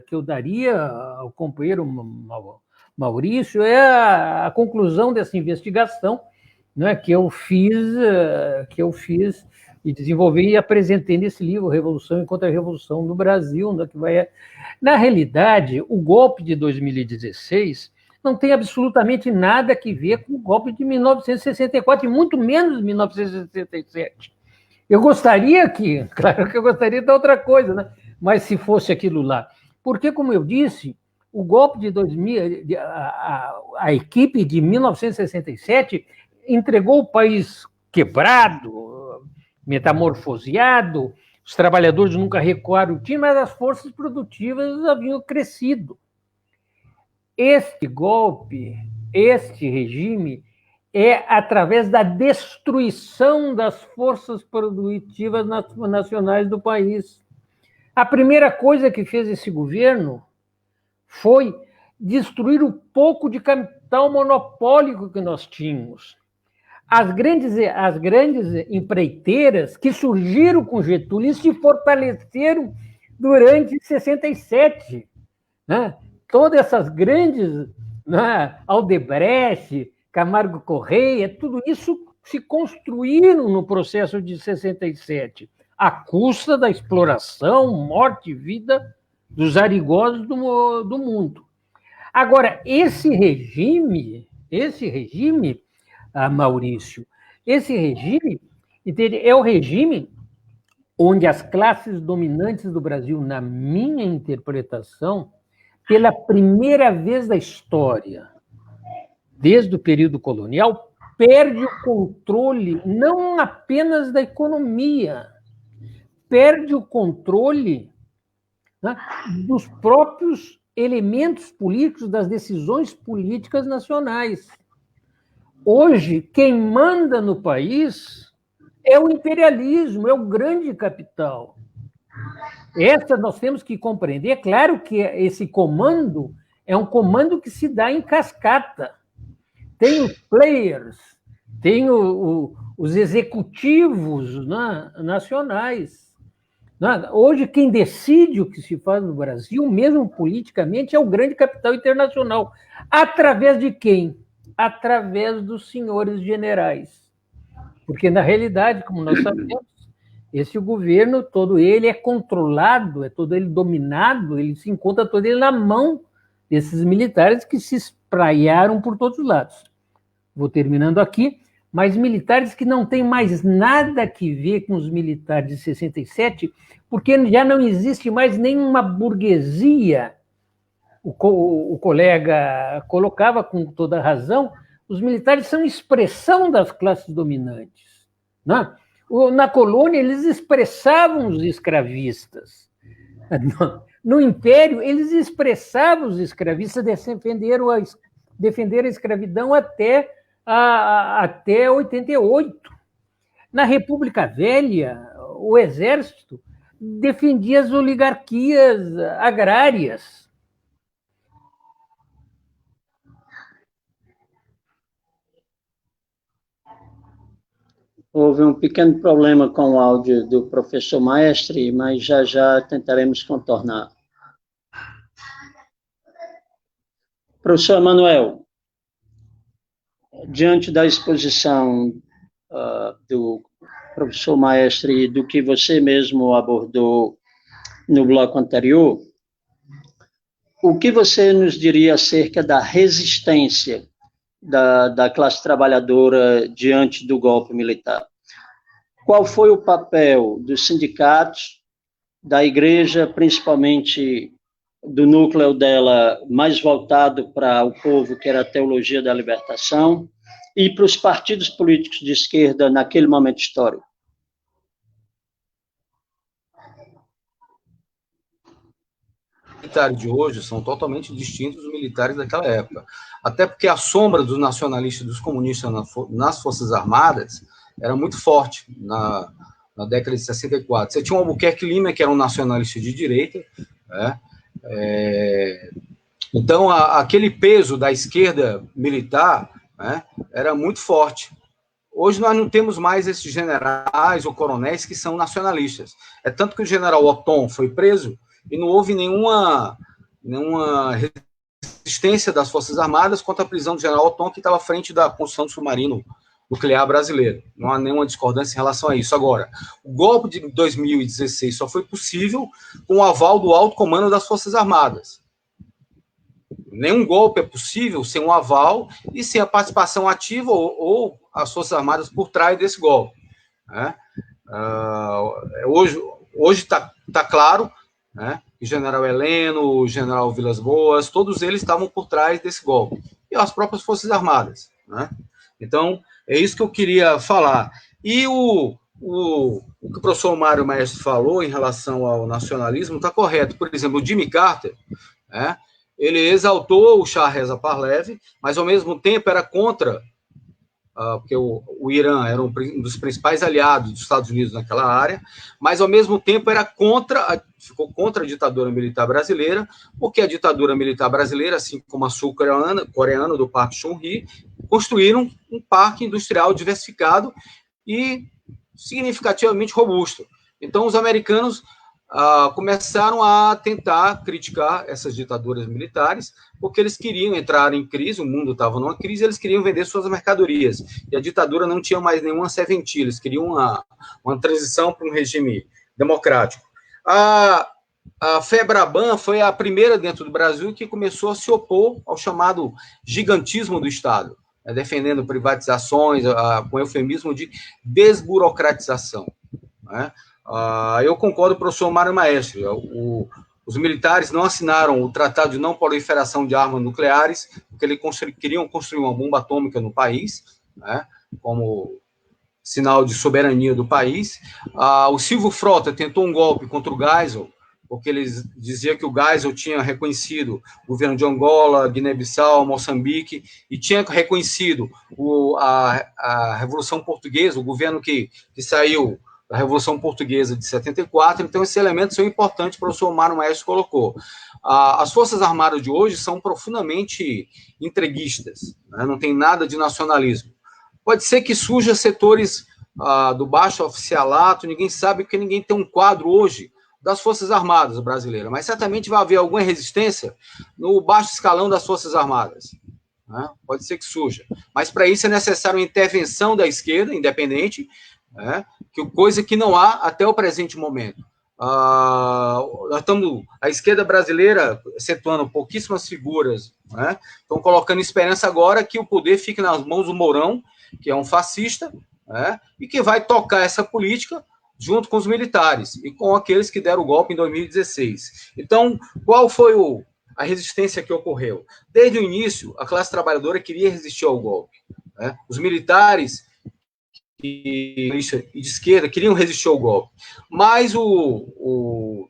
que eu daria ao companheiro Maurício é a conclusão dessa investigação, né, que eu fiz e desenvolvi e apresentei nesse livro, Revolução e Contra-Revolução no Brasil, né, que vai... Na realidade, o golpe de 2016 não tem absolutamente nada a ver com o golpe de 1964, e muito menos de 1967. Eu gostaria claro que eu gostaria de outra coisa, né? Mas se fosse aquilo lá. Porque, como eu disse, o golpe de 2000, a equipe de 1967 entregou o país quebrado, metamorfoseado, os trabalhadores nunca recuaram, mas as forças produtivas haviam crescido. Este golpe, este regime, é através da destruição das forças produtivas nacionais do país. A primeira coisa que fez esse governo foi destruir o pouco de capital monopólico que nós tínhamos. As grandes empreiteiras que surgiram com Getúlio se fortaleceram durante 67. Né? Todas essas grandes, né, Aldebrecht, Camargo Correia, tudo isso se construíram no processo de 67, à custa da exploração, morte e vida dos arigosos do mundo. Agora, esse regime, Maurício, esse regime é o regime onde as classes dominantes do Brasil, na minha interpretação, pela primeira vez da história, desde o período colonial, perde o controle não apenas da economia, perde o controle, né, dos próprios elementos políticos, das decisões políticas nacionais. Hoje, quem manda no país é o imperialismo, é o grande capital. Essa nós temos que compreender. É claro que esse comando é um comando que se dá em cascata. Tem os players, tem os executivos, né, nacionais. Hoje, quem decide o que se faz no Brasil, mesmo politicamente, é o grande capital internacional. Através de quem? Através dos senhores generais. Porque, na realidade, como nós sabemos, Esse governo, todo ele é controlado, é todo ele dominado, ele se encontra todo ele na mão desses militares que se espraiaram por todos os lados. Vou terminando aqui, mas militares que não têm mais nada que ver com os militares de 67, porque já não existe mais nenhuma burguesia. O colega colocava com toda razão, os militares são expressão das classes dominantes, né? Na colônia, eles expressavam os escravistas. No Império, eles expressavam os escravistas, defenderam a escravidão até 88. Na República Velha, o exército defendia as oligarquias agrárias. Houve um pequeno problema com o áudio do professor Maestre, mas já tentaremos contornar. Professor Manuel, diante da exposição do professor Maestre e do que você mesmo abordou no bloco anterior, o que você nos diria acerca da resistência da classe trabalhadora diante do golpe militar? Qual foi o papel dos sindicatos, da igreja, principalmente do núcleo dela mais voltado para o povo, que era a teologia da libertação, e para os partidos políticos de esquerda naquele momento histórico? Os militares de hoje são totalmente distintos dos militares daquela época. Até porque a sombra dos nacionalistas e dos comunistas nas Forças Armadas era muito forte na década de 64. Você tinha o Albuquerque Lima, que era um nacionalista de direita, né? Então, aquele peso da esquerda militar, né, era muito forte. Hoje nós não temos mais esses generais ou coronéis que são nacionalistas. É tanto que o general Othon foi preso e não houve nenhuma resistência das Forças Armadas contra a prisão do general Othon, que estava à frente da construção do submarino nuclear brasileiro. Não há nenhuma discordância em relação a isso. Agora, o golpe de 2016 só foi possível com o aval do alto comando das Forças Armadas. Nenhum golpe é possível sem um aval e sem a participação ativa ou as Forças Armadas por trás desse golpe, né? Hoje está claro, né, que o general Heleno, o general Vilas Boas, todos eles estavam por trás desse golpe. E as próprias Forças Armadas, né? Então, é isso que eu queria falar. E o que o professor Mário Maestro falou em relação ao nacionalismo está correto. Por exemplo, o Jimmy Carter, né, ele exaltou o Shah Reza Pahlavi, mas ao mesmo tempo era contra, porque o Irã era um dos principais aliados dos Estados Unidos naquela área, mas ao mesmo tempo ficou contra a ditadura militar brasileira, porque a ditadura militar brasileira, assim como a sul-coreana do Park Chung-hee, construíram um parque industrial diversificado e significativamente robusto. Então, os americanos começaram a tentar criticar essas ditaduras militares, porque eles queriam entrar em crise, o mundo estava numa crise, eles queriam vender suas mercadorias, e a ditadura não tinha mais nenhuma serventia, eles queriam uma transição para um regime democrático. A FEBRABAN foi a primeira dentro do Brasil que começou a se opor ao chamado gigantismo do Estado, defendendo privatizações, com eufemismo de desburocratização, né? Eu concordo com o professor Mário Maestro. Os militares não assinaram o Tratado de Não Proliferação de Armas Nucleares, porque eles queriam construir uma bomba atômica no país, né, como sinal de soberania do país. O Silvio Frota tentou um golpe contra o Geisel, porque eles diziam que o Geisel tinha reconhecido o governo de Angola, Guiné-Bissau, Moçambique, e tinha reconhecido a Revolução Portuguesa, o governo que saiu da Revolução Portuguesa de 74, então esses elementos são importantes, o professor Mário Maestro colocou. As Forças Armadas de hoje são profundamente entreguistas, né? Não tem nada de nacionalismo. Pode ser que surja setores do baixo oficialato, ninguém sabe, porque ninguém tem um quadro hoje das Forças Armadas brasileiras, mas certamente vai haver alguma resistência no baixo escalão das Forças Armadas, né? Pode ser que surja, mas para isso é necessário uma intervenção da esquerda independente, né? Coisa que não há até o presente momento. Nós estamos, a esquerda brasileira, excetuando pouquíssimas figuras, né, estão colocando esperança agora que o poder fique nas mãos do Mourão, que é um fascista, né, e que vai tocar essa política junto com os militares e com aqueles que deram o golpe em 2016. Então, qual foi a resistência que ocorreu? Desde o início, a classe trabalhadora queria resistir ao golpe, né? Os militares e de esquerda queriam resistir ao golpe, mas o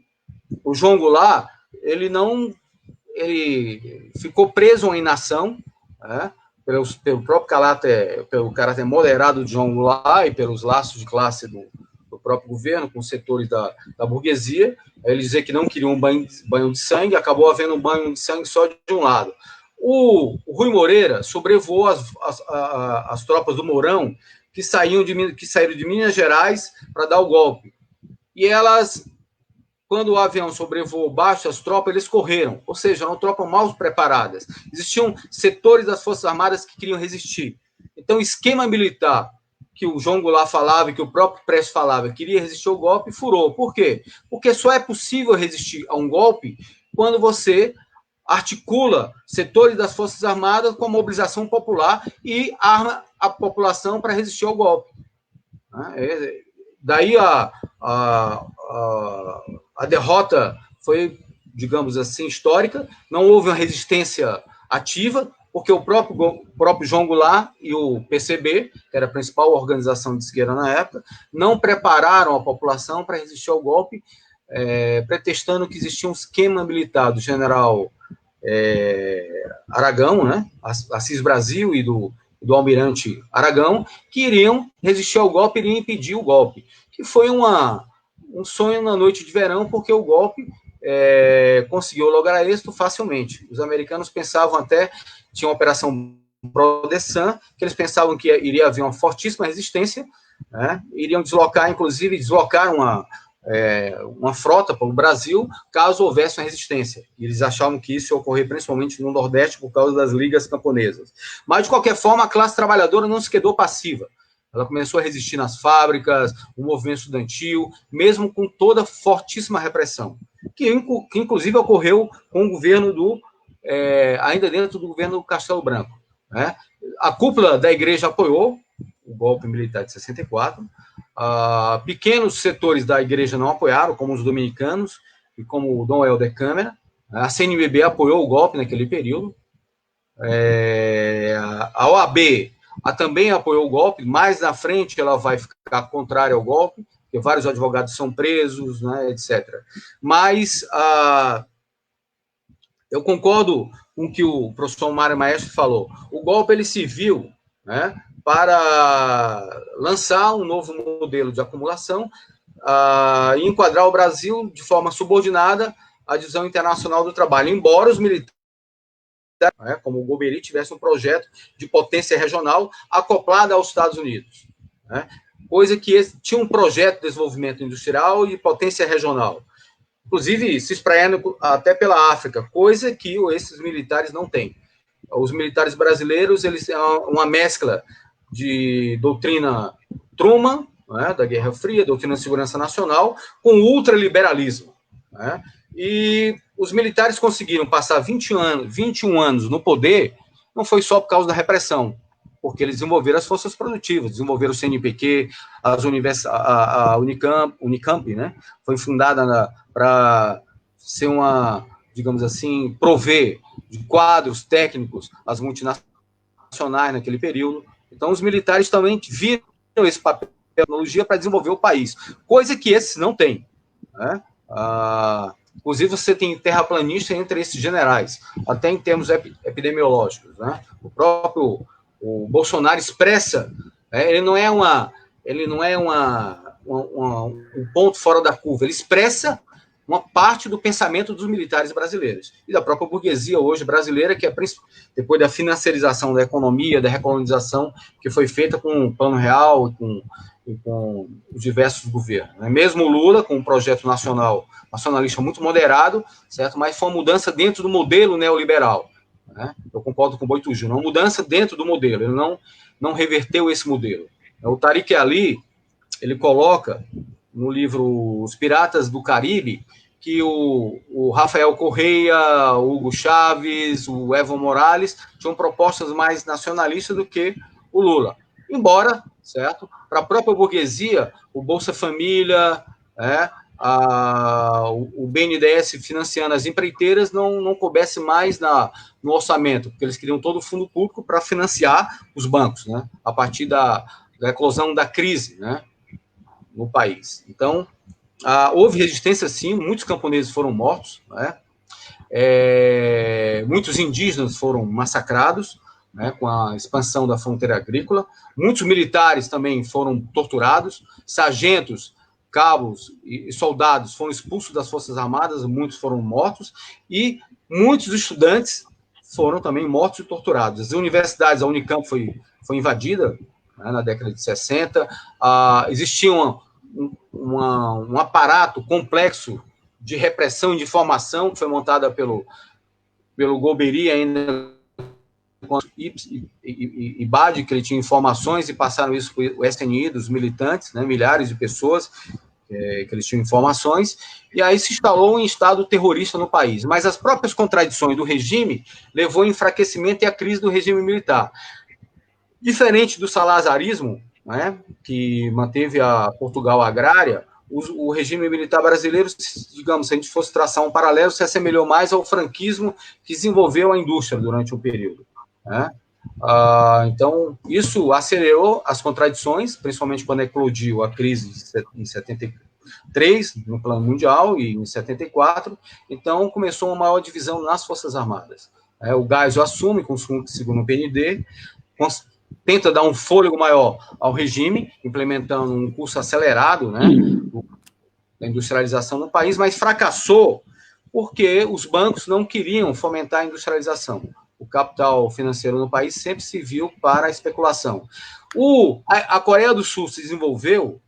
João Goulart, ele ficou preso à inação, né, pelo próprio caráter moderado de João Goulart e pelos laços de classe do próprio governo com setores da burguesia. Ele dizia que não queria um banho de sangue, acabou havendo um banho de sangue só de um lado. O Rui Moreira sobrevoou as tropas do Mourão, que saíram de Minas Gerais para dar o golpe. E elas, quando o avião sobrevoou baixo as tropas, eles correram. Ou seja, eram tropas mal preparadas. Existiam setores das Forças Armadas que queriam resistir. Então, o esquema militar que o João Goulart falava e que o próprio Prestes falava, queria resistir ao golpe, furou. Por quê? Porque só é possível resistir a um golpe quando você articula setores das Forças Armadas com a mobilização popular e arma a população para resistir ao golpe. Daí a derrota foi, digamos assim, histórica. Não houve uma resistência ativa, porque o próprio João Goulart e o PCB, que era a principal organização de esquerda na época, não prepararam a população para resistir ao golpe, pretextando que existia um esquema militar do general Aragão, né, Assis Brasil e do almirante Aragão, que iriam resistir ao golpe, iriam impedir o golpe, que foi um sonho na noite de verão, porque o golpe conseguiu lograr êxito facilmente. Os americanos pensavam até, tinha uma operação Brodessan, que eles pensavam que iria haver uma fortíssima resistência, né, iriam deslocar uma frota para o Brasil, caso houvesse uma resistência. E eles achavam que isso ia ocorrer principalmente no Nordeste por causa das ligas camponesas. Mas, de qualquer forma, a classe trabalhadora não se quedou passiva. Ela começou a resistir nas fábricas, o movimento estudantil, mesmo com toda a fortíssima repressão, que inclusive ocorreu com o governo ainda dentro do governo do Castelo Branco, né? A cúpula da igreja apoiou o golpe militar de 64, pequenos setores da igreja não apoiaram, como os dominicanos e como o Dom Helder Câmara. A CNBB apoiou o golpe naquele período. A OAB também apoiou o golpe. Mais na frente ela vai ficar contrária ao golpe, porque vários advogados são presos, né, etc. Mas eu concordo com o que o professor Mário Maestro falou. O golpe ele se viu, né, para lançar um novo modelo de acumulação e enquadrar o Brasil de forma subordinada à divisão internacional do trabalho, embora os militares, como o Golbery, tivessem um projeto de potência regional acoplada aos Estados Unidos, né? Coisa que tinha um projeto de desenvolvimento industrial e potência regional, inclusive se espraiando até pela África, coisa que esses militares não têm. Os militares brasileiros, eles têm uma mescla de doutrina Truman, né, da Guerra Fria, doutrina de segurança nacional, com ultraliberalismo, né? E os militares conseguiram passar 21 anos no poder, não foi só por causa da repressão, porque eles desenvolveram as forças produtivas, desenvolveram o CNPq, a Unicamp, né, foi fundada para ser digamos assim, prover de quadros técnicos às multinacionais naquele período. Então, os militares também viram esse papel de tecnologia para desenvolver o país, coisa que esses não têm, né? Inclusive, você tem terraplanista entre esses generais, até em termos epidemiológicos, né? O Bolsonaro expressa, ele não é um ponto fora da curva, ele expressa uma parte do pensamento dos militares brasileiros e da própria burguesia hoje brasileira, que é depois da financiarização da economia, da recolonização que foi feita com o Plano Real e com os diversos governos, né? Mesmo o Lula, com um projeto nacionalista muito moderado, certo? Mas foi uma mudança dentro do modelo neoliberal, né? Eu concordo com o Boitugi, uma mudança dentro do modelo, ele não reverteu esse modelo. O Tariq Ali, ele coloca no livro Os Piratas do Caribe, que o Rafael Correia, o Hugo Chávez, o Evo Morales tinham propostas mais nacionalistas do que o Lula. Embora, certo, para a própria burguesia, o Bolsa Família, o BNDES financiando as empreiteiras não coubesse mais no orçamento, porque eles queriam todo o fundo público para financiar os bancos, né, a partir da eclosão da crise, né, no país. Então, houve resistência, sim, muitos camponeses foram mortos, né, muitos indígenas foram massacrados, né, com a expansão da fronteira agrícola, muitos militares também foram torturados, sargentos, cabos e soldados foram expulsos das Forças Armadas, muitos foram mortos, e muitos estudantes foram também mortos e torturados. As universidades, a Unicamp foi invadida, né, na década de 60, existia um aparato complexo de repressão e de formação que foi montada pelo Golbery ainda e BAD, que ele tinha informações, e passaram isso para o SNI, dos militantes, né, milhares de pessoas que eles tinham informações, e aí se instalou um estado terrorista no país. Mas as próprias contradições do regime levou ao enfraquecimento e à crise do regime militar. Diferente do salazarismo, né, que manteve a Portugal agrária, o regime militar brasileiro, digamos, se a gente fosse traçar um paralelo, se assemelhou mais ao franquismo que desenvolveu a indústria durante um período, né? Então, isso acelerou as contradições, principalmente quando eclodiu a crise em 73, no plano mundial, e em 74. Então, começou uma maior divisão nas Forças Armadas. O Geisel assume, segundo o PND, tenta dar um fôlego maior ao regime, implementando um curso acelerado, né, da industrialização no país, mas fracassou porque os bancos não queriam fomentar a industrialização. O capital financeiro no país sempre se viu para a especulação. A Coreia do Sul se desenvolveu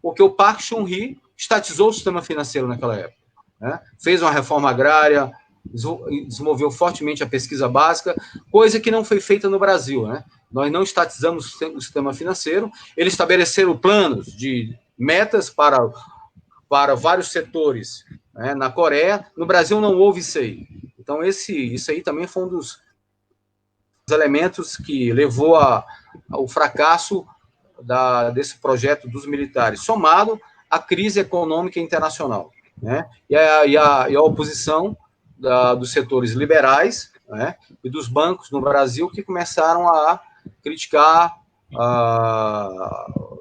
porque o Park Chung-hee estatizou o sistema financeiro naquela época, né? Fez uma reforma agrária, desenvolveu fortemente a pesquisa básica, coisa que não foi feita no Brasil, né? Nós não estatizamos o sistema financeiro. Eles estabeleceram planos de metas para vários setores, né, na Coreia. No Brasil não houve isso aí. Então, isso aí também foi um dos elementos que levou ao fracasso desse projeto dos militares, somado à crise econômica internacional, né? E a oposição dos setores liberais, né, e dos bancos no Brasil, que começaram a criticar,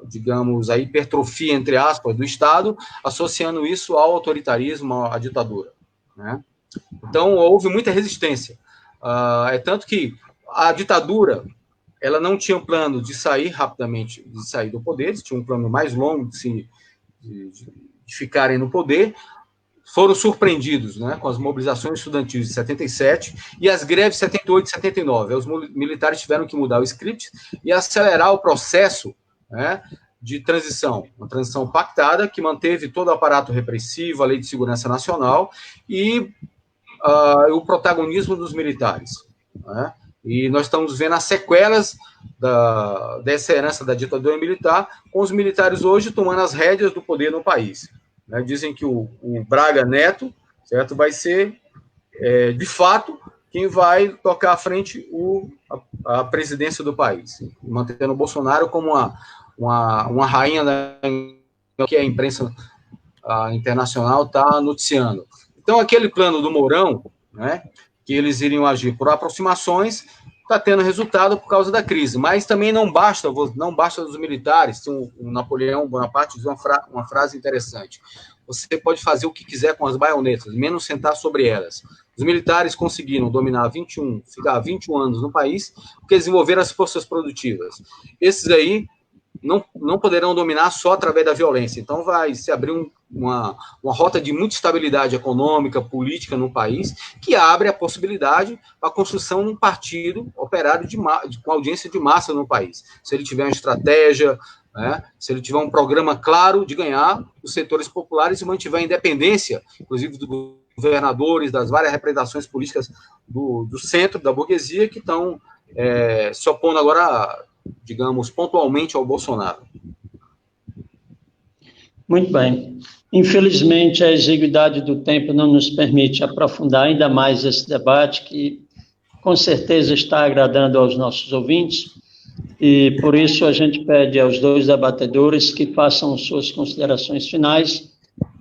digamos, a hipertrofia, entre aspas, do Estado, associando isso ao autoritarismo, à ditadura, né? Então, houve muita resistência. Tanto que a ditadura, ela não tinha um plano de sair rapidamente, de sair do poder, eles tinham um plano mais longo de ficarem no poder. Foram surpreendidos, né, com as mobilizações estudantis de 77 e as greves de 78 e 79. Os militares tiveram que mudar o script e acelerar o processo, né, de transição, uma transição pactada que manteve todo o aparato repressivo, a Lei de Segurança Nacional e o protagonismo dos militares, né? E nós estamos vendo as sequelas dessa herança da ditadura militar, com os militares hoje tomando as rédeas do poder no país, né? Dizem que o Braga Neto, certo, vai ser, de fato, quem vai tocar à frente a presidência do país, mantendo o Bolsonaro como uma rainha que a imprensa internacional está noticiando. Então, aquele plano do Mourão, né, que eles iriam agir por aproximações, está tendo resultado por causa da crise. Mas também não basta dos militares. O Napoleão Bonaparte diz uma frase interessante: você pode fazer o que quiser com as baionetas, menos sentar sobre elas. Os militares conseguiram ficar 21 anos no país, porque desenvolveram as forças produtivas. Esses aí não poderão dominar só através da violência. Então, vai se abrir uma rota de muita estabilidade econômica, política no país, que abre a possibilidade para a construção de um partido operário com audiência de massa no país. Se ele tiver uma estratégia, né, se ele tiver um programa claro de ganhar os setores populares e mantiver a independência, inclusive dos governadores, das várias representações políticas do centro, da burguesia, que estão se opondo agora, digamos, pontualmente ao Bolsonaro. Muito bem. Infelizmente, a exiguidade do tempo não nos permite aprofundar ainda mais esse debate, que com certeza está agradando aos nossos ouvintes, e por isso a gente pede aos dois debatedores que façam suas considerações finais,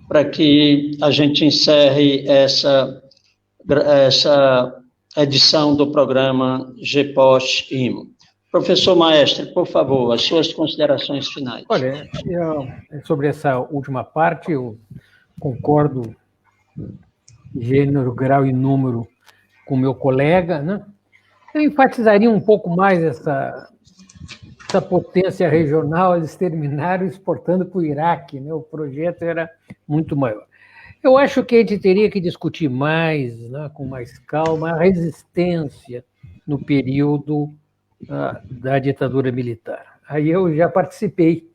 para que a gente encerre essa edição do programa GPOS-IMO. Professor Maestre, por favor, as suas considerações finais. Olha, sobre essa última parte, eu concordo gênero, grau e número com o meu colega, né? Eu enfatizaria um pouco mais essa potência regional. Eles terminaram exportando para o Iraque, né? O projeto era muito maior. Eu acho que a gente teria que discutir mais, né, com mais calma, a resistência no período da ditadura militar. Aí eu já participei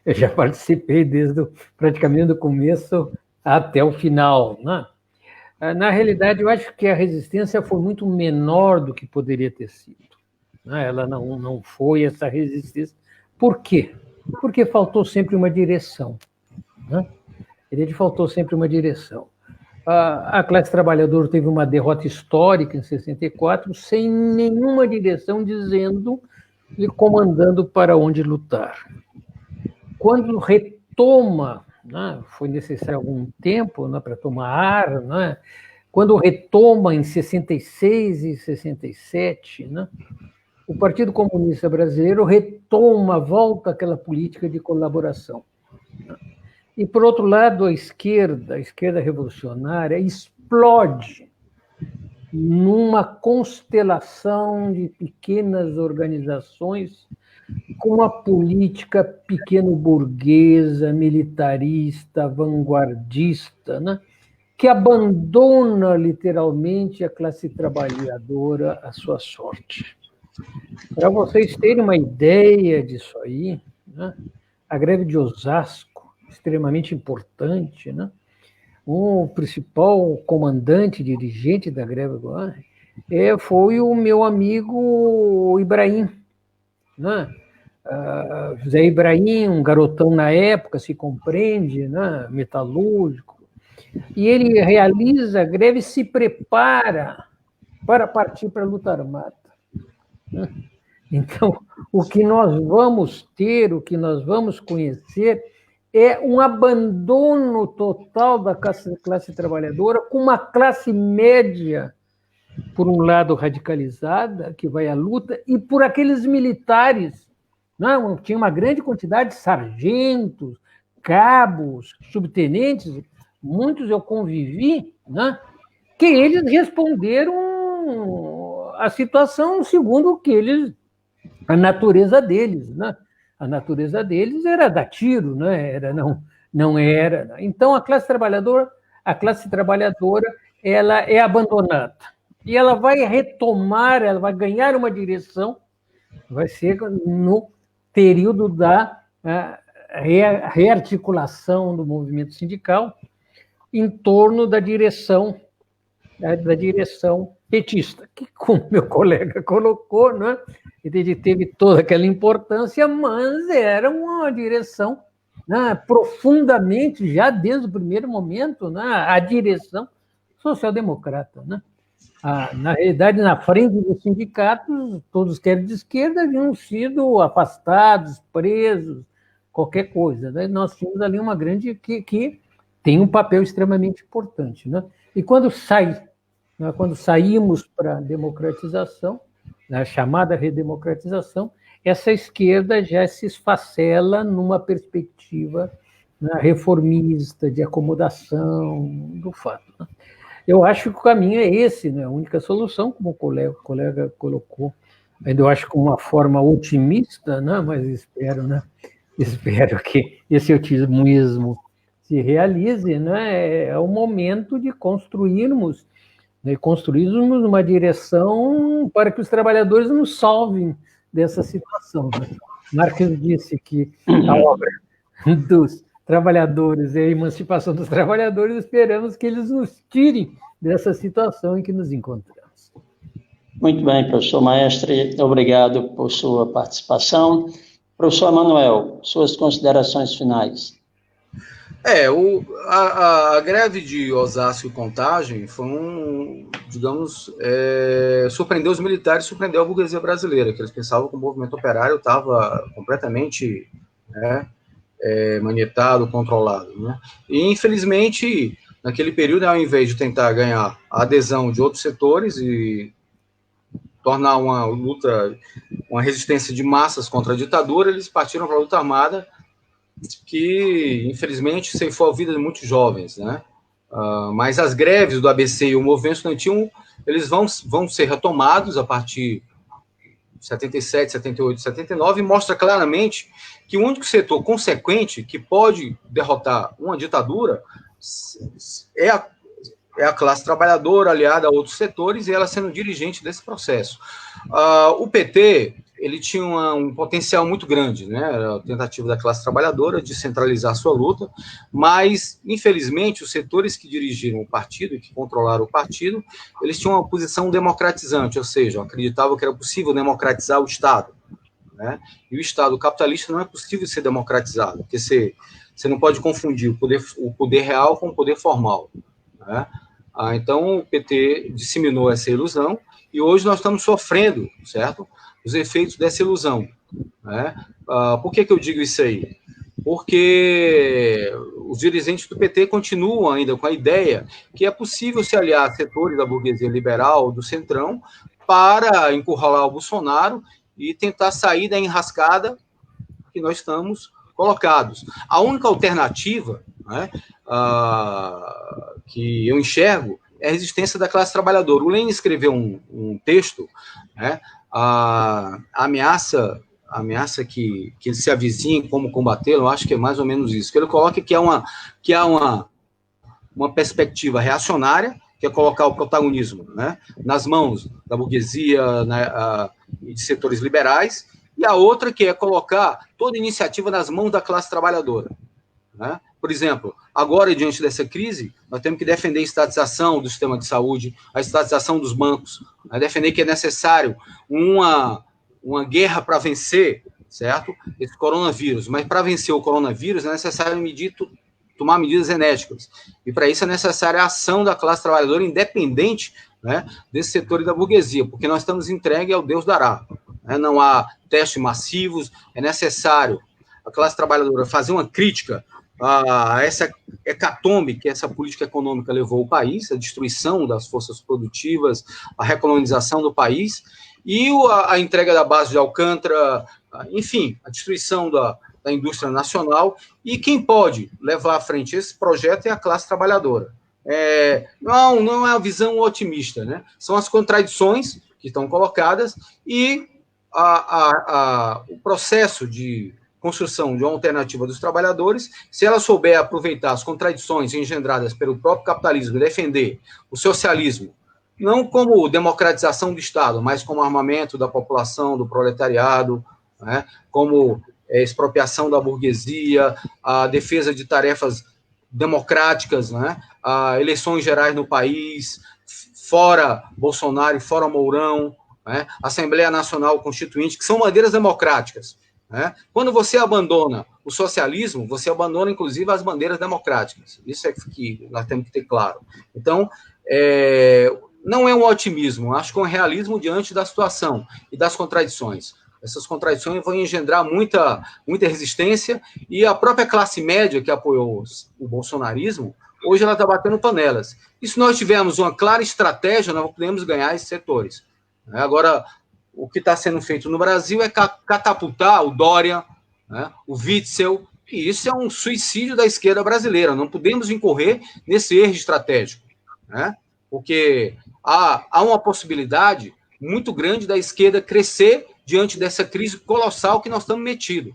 desde praticamente do começo até o final, né? Na realidade, eu acho que a resistência foi muito menor do que poderia ter sido, né? Ela não foi essa resistência. Por quê? Porque faltou sempre uma direção, né? Faltou sempre uma direção. A classe trabalhadora teve uma derrota histórica em 64, sem nenhuma direção dizendo e comandando para onde lutar. Quando retoma, né, foi necessário algum tempo, né, para tomar ar, né, quando retoma em 66 e 67, né, o Partido Comunista Brasileiro retoma, volta àquela política de colaboração. E, por outro lado, a esquerda revolucionária, explode numa constelação de pequenas organizações com uma política pequeno-burguesa, militarista, vanguardista, né? Que abandona, literalmente, a classe trabalhadora à sua sorte. Para vocês terem uma ideia disso aí, né? A greve de Osasco, extremamente importante, né? O principal comandante, dirigente da greve foi o meu amigo Ibrahim, né? José Ibrahim, um garotão na época, se compreende, né? Metalúrgico, e ele realiza a greve e se prepara para partir para a luta armada, né? Então, o que nós vamos ter, o que nós vamos conhecer é um abandono total da classe trabalhadora, com uma classe média, por um lado, radicalizada, que vai à luta, e por aqueles militares. Não, tinha uma grande quantidade de sargentos, cabos, subtenentes, muitos eu convivi, né, que eles responderam à situação segundo o que eles, a natureza deles, né? A natureza deles era dar tiro, né? Não era. Então, a classe trabalhadora, ela é abandonada. E ela vai retomar, ela vai ganhar uma direção, vai ser no período da rearticulação do movimento sindical em torno da direção petista, que, como meu colega colocou, né, ele teve toda aquela importância, mas era uma direção, né, profundamente, já desde o primeiro momento, né, a direção social-democrata, né? Na realidade, na frente dos sindicatos, todos que eram de esquerda haviam sido afastados, presos, qualquer coisa, né? Nós tínhamos ali uma grande que tem um papel extremamente importante, né? E quando saímos para a democratização, a chamada redemocratização, essa esquerda já se esfacela numa perspectiva, né, reformista, de acomodação do fato, né? Eu acho que o caminho é esse, né? A única solução, como o colega colocou, ainda eu acho com uma forma otimista, né? Mas espero que esse otimismo se realize, né? É o momento de construirmos uma direção para que os trabalhadores nos salvem dessa situação, né? Marx disse que a obra dos trabalhadores e a emancipação dos trabalhadores, esperamos que eles nos tirem dessa situação em que nos encontramos. Muito bem, professor Maestre, obrigado por sua participação. Professor Emanuel, suas considerações finais. A greve de Osasco e Contagem foi digamos, surpreendeu os militares, surpreendeu a burguesia brasileira, que eles pensavam que o movimento operário estava completamente, né, manietado, controlado, né? E, infelizmente, naquele período, ao invés de tentar ganhar a adesão de outros setores e tornar uma luta, uma resistência de massas contra a ditadura, eles partiram para a luta armada, que, infelizmente, ceifou a vida de muitos jovens, né? Mas as greves do ABC e o movimento estudantil, eles vão ser retomados a partir de 77, 78, 79, e mostra claramente que o único setor consequente que pode derrotar uma ditadura é a classe trabalhadora aliada a outros setores, e ela sendo dirigente desse processo. O PT, ele tinha um potencial muito grande, né? A tentativa da classe trabalhadora de centralizar sua luta, mas, infelizmente, os setores que dirigiram o partido e que controlaram o partido, eles tinham uma posição democratizante, ou seja, acreditavam que era possível democratizar o Estado, né? E o Estado capitalista não é possível ser democratizado, porque você não pode confundir o poder real com o poder formal, né? Então, o PT disseminou essa ilusão, e hoje nós estamos sofrendo, certo? Os efeitos dessa ilusão, né? Por que eu digo isso aí? Porque os dirigentes do PT continuam ainda com a ideia que é possível se aliar a setores da burguesia liberal, do centrão, para encurralar o Bolsonaro e tentar sair da enrascada que nós estamos colocados. A única alternativa, né, que eu enxergo é a resistência da classe trabalhadora. O Lenin escreveu um texto, né, a ameaça que se avizinha, como combatê-lo, eu acho que é mais ou menos isso, que ele coloca que há uma perspectiva reacionária, que é colocar o protagonismo, né, nas mãos da burguesia, né, e de setores liberais, e a outra que é colocar toda iniciativa nas mãos da classe trabalhadora, né? Por exemplo, agora, diante dessa crise, nós temos que defender a estatização do sistema de saúde, a estatização dos bancos, né? Defender que é necessário uma guerra para vencer, certo? Esse coronavírus. Mas para vencer o coronavírus é necessário tomar medidas enérgicas. E para isso é necessária a ação da classe trabalhadora independente, né, desse setor e da burguesia, porque nós estamos entregues ao Deus dará. Né? Não há testes massivos, é necessário a classe trabalhadora fazer uma crítica a essa hecatombe que essa política econômica levou ao país, a destruição das forças produtivas, a recolonização do país, e a entrega da base de Alcântara, enfim, a destruição da indústria nacional, e quem pode levar à frente esse projeto é a classe trabalhadora. Não é uma visão otimista, né? São as contradições que estão colocadas e o processo de construção de uma alternativa dos trabalhadores, se ela souber aproveitar as contradições engendradas pelo próprio capitalismo e defender o socialismo, não como democratização do Estado, mas como armamento da população, do proletariado, né, como expropriação da burguesia, a defesa de tarefas democráticas, né, eleições gerais no país, fora Bolsonaro e fora Mourão, né, Assembleia Nacional Constituinte, que são bandeiras democráticas. Né? Quando você abandona o socialismo, você abandona, inclusive, as bandeiras democráticas. Isso é que nós temos que ter claro. Então, não é um otimismo, acho que é um realismo diante da situação e das contradições. Essas contradições vão engendrar muita resistência, e a própria classe média que apoiou o bolsonarismo, hoje ela está batendo panelas. E se nós tivermos uma clara estratégia, nós podemos ganhar esses setores. Agora, o que está sendo feito no Brasil é catapultar o Dória, né, o Witzel, e isso é um suicídio da esquerda brasileira. Não podemos incorrer nesse erro estratégico, né, porque há uma possibilidade muito grande da esquerda crescer diante dessa crise colossal que nós estamos metidos.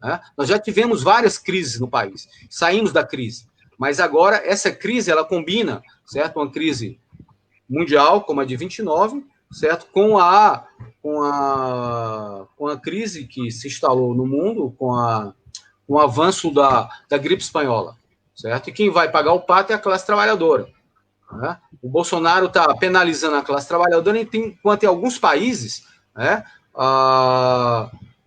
Né? Nós já tivemos várias crises no país, saímos da crise, mas agora essa crise ela combina, certo? Uma crise mundial, como a de 29, certo? Com a crise que se instalou no mundo, com o avanço da gripe espanhola, certo? E quem vai pagar o pato é a classe trabalhadora. Né? O Bolsonaro está penalizando a classe trabalhadora, enquanto em alguns países, né,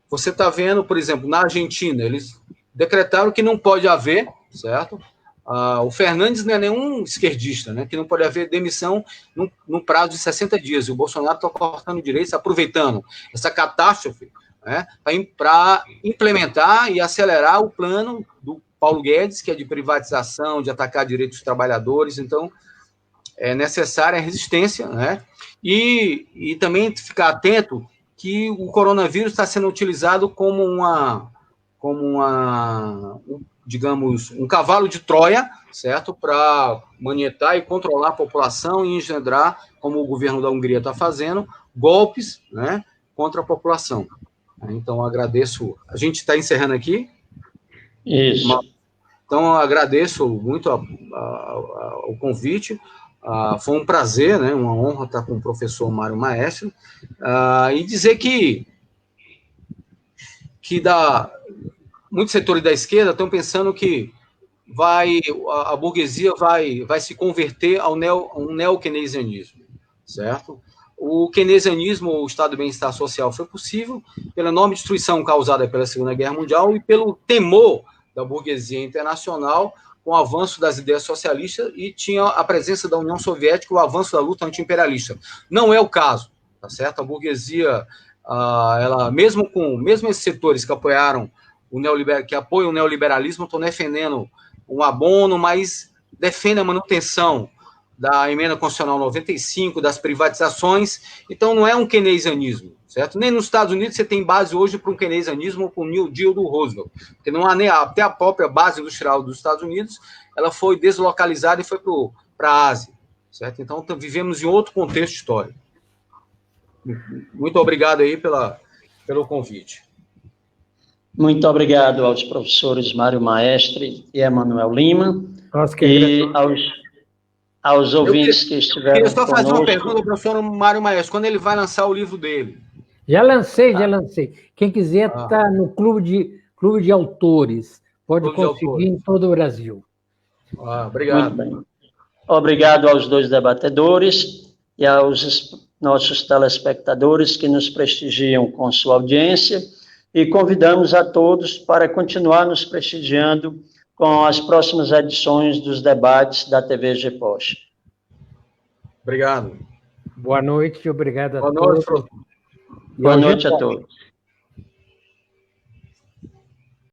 você está vendo, por exemplo, na Argentina, eles decretaram que não pode haver certo? O Fernandes não é nenhum esquerdista, né? Que não pode haver demissão no prazo de 60 dias. E o Bolsonaro está cortando direitos, aproveitando essa catástrofe, né, para implementar e acelerar o plano do Paulo Guedes, que é de privatização, de atacar direitos dos trabalhadores. Então, é necessária a resistência, né? E também ficar atento que o coronavírus está sendo utilizado como digamos, um cavalo de Troia, certo? Para manietar e controlar a população e engendrar, como o governo da Hungria está fazendo, golpes, né, contra a população. Então, agradeço. A gente está encerrando aqui. Isso. Então, agradeço muito o convite. Foi um prazer, né, uma honra estar com o professor Mário Maestro. E dizer que muitos setores da esquerda estão pensando que a burguesia vai se converter a um neo-keynesianismo, certo? O keynesianismo, o estado de bem-estar social, foi possível pela enorme destruição causada pela Segunda Guerra Mundial e pelo temor da burguesia internacional com o avanço das ideias socialistas e tinha a presença da União Soviética e o avanço da luta anti-imperialista. Não é o caso, tá certo? A burguesia, ela, mesmo esses setores que apoiam o neoliberalismo, estão defendendo um abono, mas defendem a manutenção da emenda constitucional 95, das privatizações. Então, não é um keynesianismo, certo? Nem nos Estados Unidos você tem base hoje para um keynesianismo com o New Deal do Roosevelt, porque não há nem até a própria base industrial dos Estados Unidos, ela foi deslocalizada e foi para a Ásia, certo? Então, vivemos em outro contexto histórico. Muito obrigado aí pelo convite. Muito obrigado aos professores Mário Maestre e Emanuel Lima. E aos ouvintes que estiveram conosco. Eu queria só fazer uma pergunta ao professor Mário Maestro, quando ele vai lançar o livro dele? Já lancei. Quem quiser está no clube de autores. Pode conseguir em todo o Brasil. Obrigado. Muito bem. Obrigado aos dois debatedores e aos nossos telespectadores que nos prestigiam com sua audiência e convidamos a todos para continuar nos prestigiando com as próximas edições dos debates da TV GPOS. Obrigado. Boa noite, obrigado a todos. Boa noite a todos.